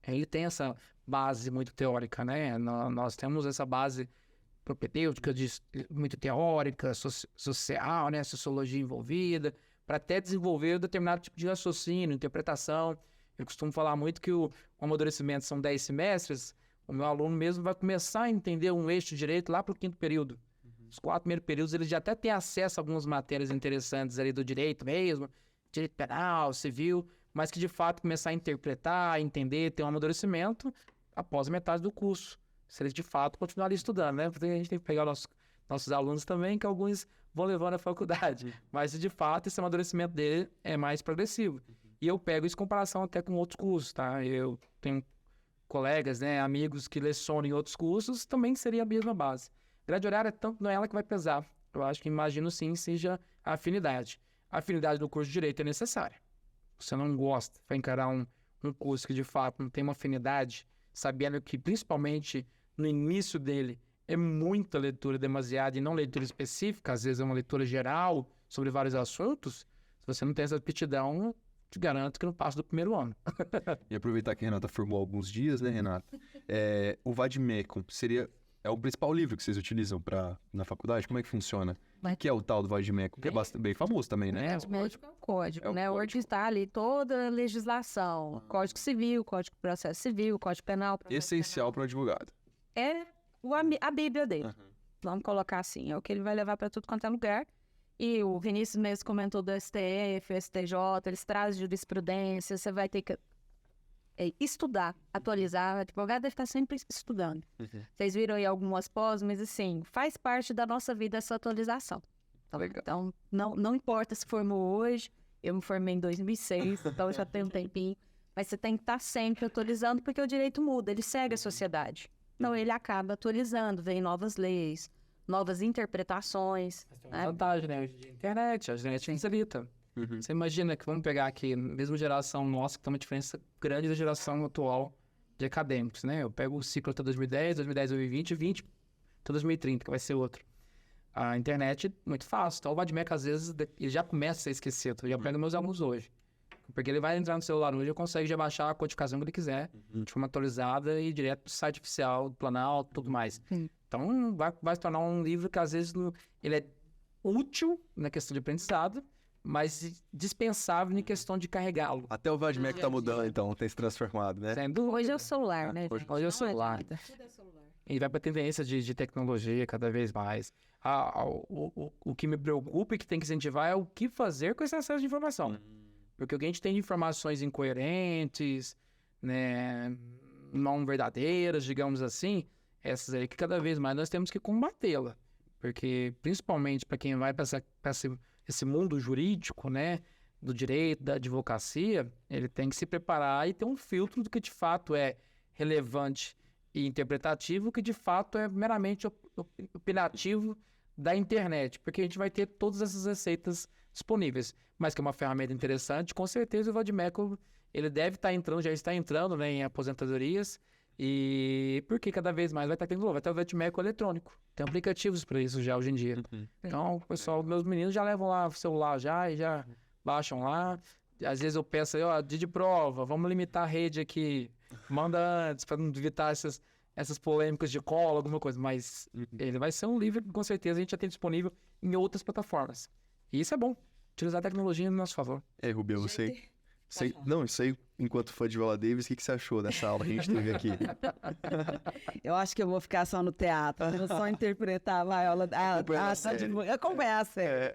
Ele tem essa base muito teórica, né? Nós temos essa base propedêutica, muito teórica, social, né? Sociologia envolvida, para até desenvolver um determinado tipo de raciocínio, interpretação. Eu costumo falar muito que o amadurecimento são 10 semestres, o meu aluno mesmo vai começar a entender um eixo de direito lá para o 5º período. Os 4 primeiros períodos, ele já até tem acesso a algumas matérias interessantes ali do direito mesmo, direito penal, civil, mas que de fato começar a interpretar, entender, ter um amadurecimento após a metade do curso. Se eles de fato continuarem estudando, né? Porque a gente tem que pegar nossos alunos também, que alguns vão levando à faculdade. Mas de fato esse amadurecimento dele é mais progressivo. E eu pego isso em comparação até com outros cursos, tá? Eu tenho colegas, né, amigos que lecionam em outros cursos, também seria a mesma base. Grade horária, tanto não é ela que vai pesar. Eu acho que, imagino sim, seja a afinidade. A afinidade do curso de Direito é necessária. Você não gosta, vai encarar um curso que de fato não tem uma afinidade, sabendo que principalmente no início dele é muita leitura demasiada e não leitura específica, às vezes é uma leitura geral sobre vários assuntos. Se você não tem essa aptidão, te garanto que não passa do primeiro ano. E aproveitar que a Renata formou há alguns dias, né, Renata? O Vademecum é o principal livro que vocês utilizam na faculdade? Como é que funciona? O que é o tal do Vademecum? Que é bem famoso também, né? O médico é o código, É o né? código. Onde está ali toda a legislação. Código Civil, Código de Processo Civil, Código Penal. Processo Essencial para um advogado. Penal. É a bíblia dele. Vamos colocar assim. É o que ele vai levar para tudo quanto é lugar. E o Vinícius mesmo comentou do STF, STJ, eles trazem jurisprudência, você vai ter que estudar, atualizar. O advogado deve estar sempre estudando. Vocês viram aí algumas pós, mas assim, faz parte da nossa vida essa atualização. Legal. Então, não importa se formou hoje, eu me formei em 2006, então já tem um tempinho, mas você tem que estar sempre atualizando, porque o direito muda, ele segue a sociedade. Então, ele acaba atualizando, vem novas leis, novas interpretações. Mas tem uma vantagem, né? Hoje de internet, a internet facilita. Você imagina que vamos pegar aqui, mesmo geração nossa, que tem uma diferença grande da geração atual de acadêmicos, né? Eu pego o ciclo até 2010, 2020, 20 até 2030, que vai ser outro. A internet, muito fácil. Então, o Vademecum, às vezes, ele já começa a ser esquecido. Eu já aprendo meus alunos hoje. Porque ele vai entrar no celular hoje e consegue já baixar a codificação que ele quiser, de forma atualizada e direto do site oficial, do Planalto, tudo mais. Então, vai se tornar um livro que, às vezes, ele é útil na questão de aprendizado, mas dispensável em questão de carregá-lo. Até o Vademecum tá mudando, então, tem se transformado, né? Sendo... Hoje é o celular, né? Hoje gente? é o Não celular. adianta. Tudo é celular. E vai para tendência de tecnologia cada vez mais. O que me preocupa e que tem que incentivar é o que fazer com esse acesso de informação. Porque o que a gente tem de informações incoerentes, né, não verdadeiras, digamos assim, essas aí que cada vez mais nós temos que combatê-la. Porque, principalmente para quem vai para esse mundo jurídico, né, do direito, da advocacia, ele tem que se preparar e ter um filtro do que de fato é relevante e interpretativo, que de fato é meramente opinativo da internet, porque a gente vai ter todas essas receitas disponíveis, mas que é uma ferramenta interessante. Com certeza o Vadimeco, ele deve estar entrando, já está entrando, né, em aposentadorias, e porque cada vez mais vai estar tendo, vai ter o Vadimeco eletrônico, tem aplicativos para isso já hoje em dia. Então, pessoal, meus meninos já levam lá o celular já e já baixam lá. Às vezes eu peço aí, ó, dia de prova, vamos limitar a rede aqui, manda antes para não evitar essas polêmicas de cola, alguma coisa, mas ele vai ser um livro que com certeza a gente já tem disponível em outras plataformas. E isso é bom, utilizar a tecnologia no nosso favor. Rubia, não, isso aí, enquanto fã de Viola Davis, o que você achou dessa aula que a gente teve aqui? Eu acho que eu vou ficar só no teatro, vou só interpretar a Viola, acompanhar a série.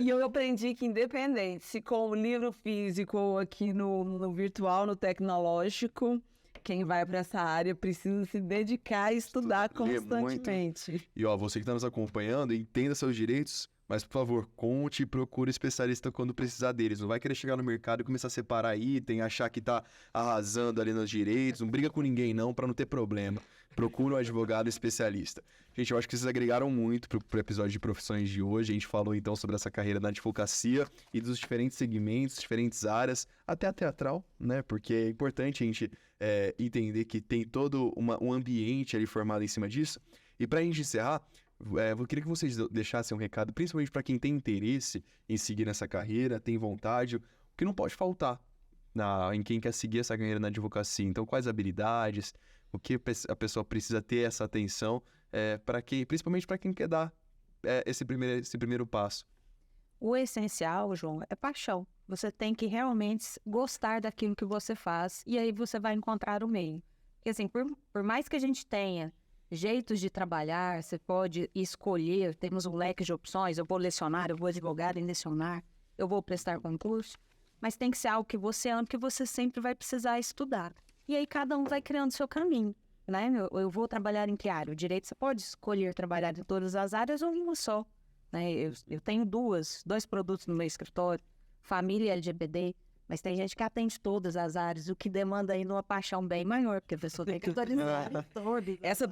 E eu aprendi que independente, se com o livro físico ou aqui no virtual, no tecnológico, quem vai para essa área precisa se dedicar e estudar constantemente. E ó, você que está nos acompanhando, entenda seus direitos, mas por favor, conte e procure especialista quando precisar deles. Não vai querer chegar no mercado e começar a separar item, achar que tá arrasando ali nos direitos. Não briga com ninguém não, para não ter problema. Procura um advogado especialista. Gente, eu acho que vocês agregaram muito pro episódio de profissões de hoje. A gente falou então sobre essa carreira na advocacia e dos diferentes segmentos, diferentes áreas, até a teatral, né? Porque é importante a gente entender que tem todo um ambiente ali formado em cima disso. E pra gente encerrar, eu queria que vocês deixassem um recado, principalmente para quem tem interesse em seguir nessa carreira, tem vontade, o que não pode faltar em quem quer seguir essa carreira na advocacia. Então, quais habilidades, o que a pessoa precisa ter essa atenção, principalmente para quem quer dar esse primeiro passo. O essencial, João, é paixão. Você tem que realmente gostar daquilo que você faz e aí você vai encontrar o meio. Porque assim, por mais que a gente tenha jeitos de trabalhar, você pode escolher, temos um leque de opções, eu vou lecionar, eu vou advogar e lecionar, eu vou prestar concurso, mas tem que ser algo que você ama, que você sempre vai precisar estudar. E aí cada um vai criando seu caminho, né? Eu vou trabalhar em que área? O direito, você pode escolher trabalhar em todas as áreas ou em uma só, né? Eu tenho dois produtos no meu escritório, família e LGPD, mas tem gente que atende todas as áreas, o que demanda aí uma paixão bem maior, porque a pessoa tem que autorizar todo. Essa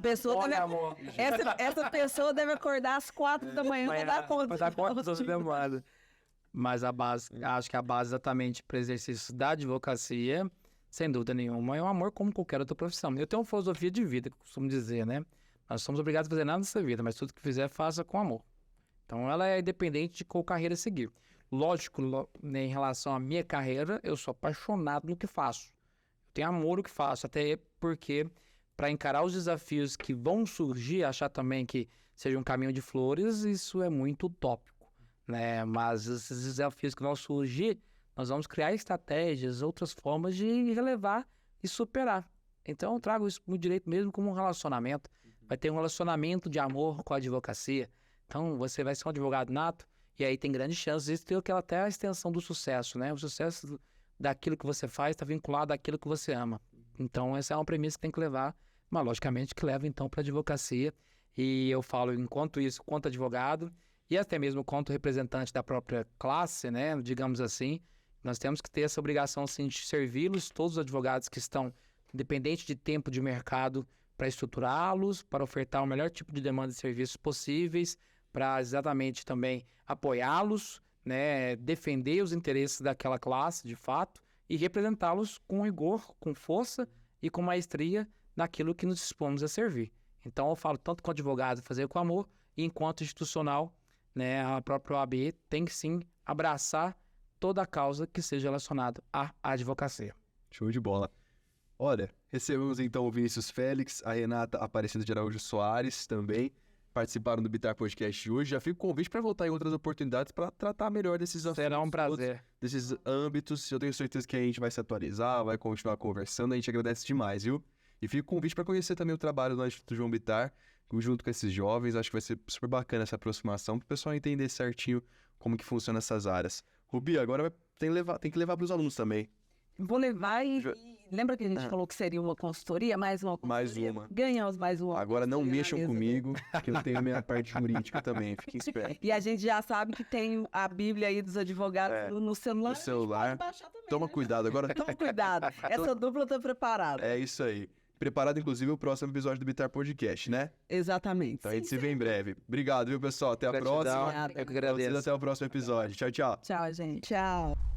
pessoa deve acordar às 4 da manhã para dar conta. Mas acho que a base exatamente para o exercício da advocacia, sem dúvida nenhuma, é um amor como qualquer outra profissão. Eu tenho uma filosofia de vida, que eu costumo dizer, né? Nós somos obrigados a fazer nada nessa vida, mas tudo que fizer, faça com amor. Então, ela é independente de qual carreira seguir. Lógico, né, em relação à minha carreira, eu sou apaixonado no que faço. Eu tenho amor no que faço, até porque para encarar os desafios que vão surgir, achar também que seja um caminho de flores, isso é muito utópico, né? Mas esses desafios que vão surgir, nós vamos criar estratégias, outras formas de relevar e superar. Então, eu trago isso no direito mesmo como um relacionamento. Vai ter um relacionamento de amor com a advocacia. Então, você vai ser um advogado nato, e aí tem grandes chances de ter até a extensão do sucesso, né? O sucesso daquilo que você faz está vinculado àquilo que você ama. Então, essa é uma premissa que tem que levar, mas logicamente que leva então para a advocacia. E eu falo enquanto advogado, e até mesmo enquanto representante da própria classe, né? Digamos assim, nós temos que ter essa obrigação sim, de servi-los, todos os advogados que estão, independente de tempo de mercado, para estruturá-los, para ofertar o melhor tipo de demanda de serviços possíveis, para exatamente também apoiá-los, né, defender os interesses daquela classe, de fato, e representá-los com rigor, com força e com maestria naquilo que nos dispomos a servir. Então, eu falo tanto com advogado, fazer com amor, e enquanto institucional, né, a própria OAB tem que sim abraçar toda a causa que seja relacionada à advocacia. Show de bola. Olha, recebemos então o Vinícius Félix, a Renata Aparecida de Araújo Soares também, participaram do Bitar Podcast de hoje. Já fica o convite para voltar em outras oportunidades para tratar melhor desses assuntos. Será um prazer. Desses âmbitos. Eu tenho certeza que a gente vai se atualizar, vai continuar conversando. A gente agradece demais, viu? E fica o convite para conhecer também o trabalho do Instituto João Bitar, junto com esses jovens. Acho que vai ser super bacana essa aproximação para o pessoal entender certinho como que funciona essas áreas. Rubi, agora tem que levar para os alunos também. Vou levar e Lembra que a gente falou que seria uma consultoria? Mais uma Mais consultoria? uma. Ganhamos mais uma. Agora não consultoria na mexam mesa. comigo, que eu tenho a minha parte jurídica também, fiquem espertos. E a gente já sabe que tem a Bíblia aí dos advogados É, no celular. no celular. A gente pode baixar também, Toma né? cuidado, agora Toma cuidado. Essa dupla tá preparada. é isso aí. Preparado, inclusive, o próximo episódio do Bitar Podcast, né? Exatamente. Então a gente se vê em breve. Obrigado, viu, pessoal? Até a Gratidão, próxima. Obrigada. eu que Pra vocês, agradeço. até o próximo episódio. Tchau, tchau. Tchau, gente. Tchau.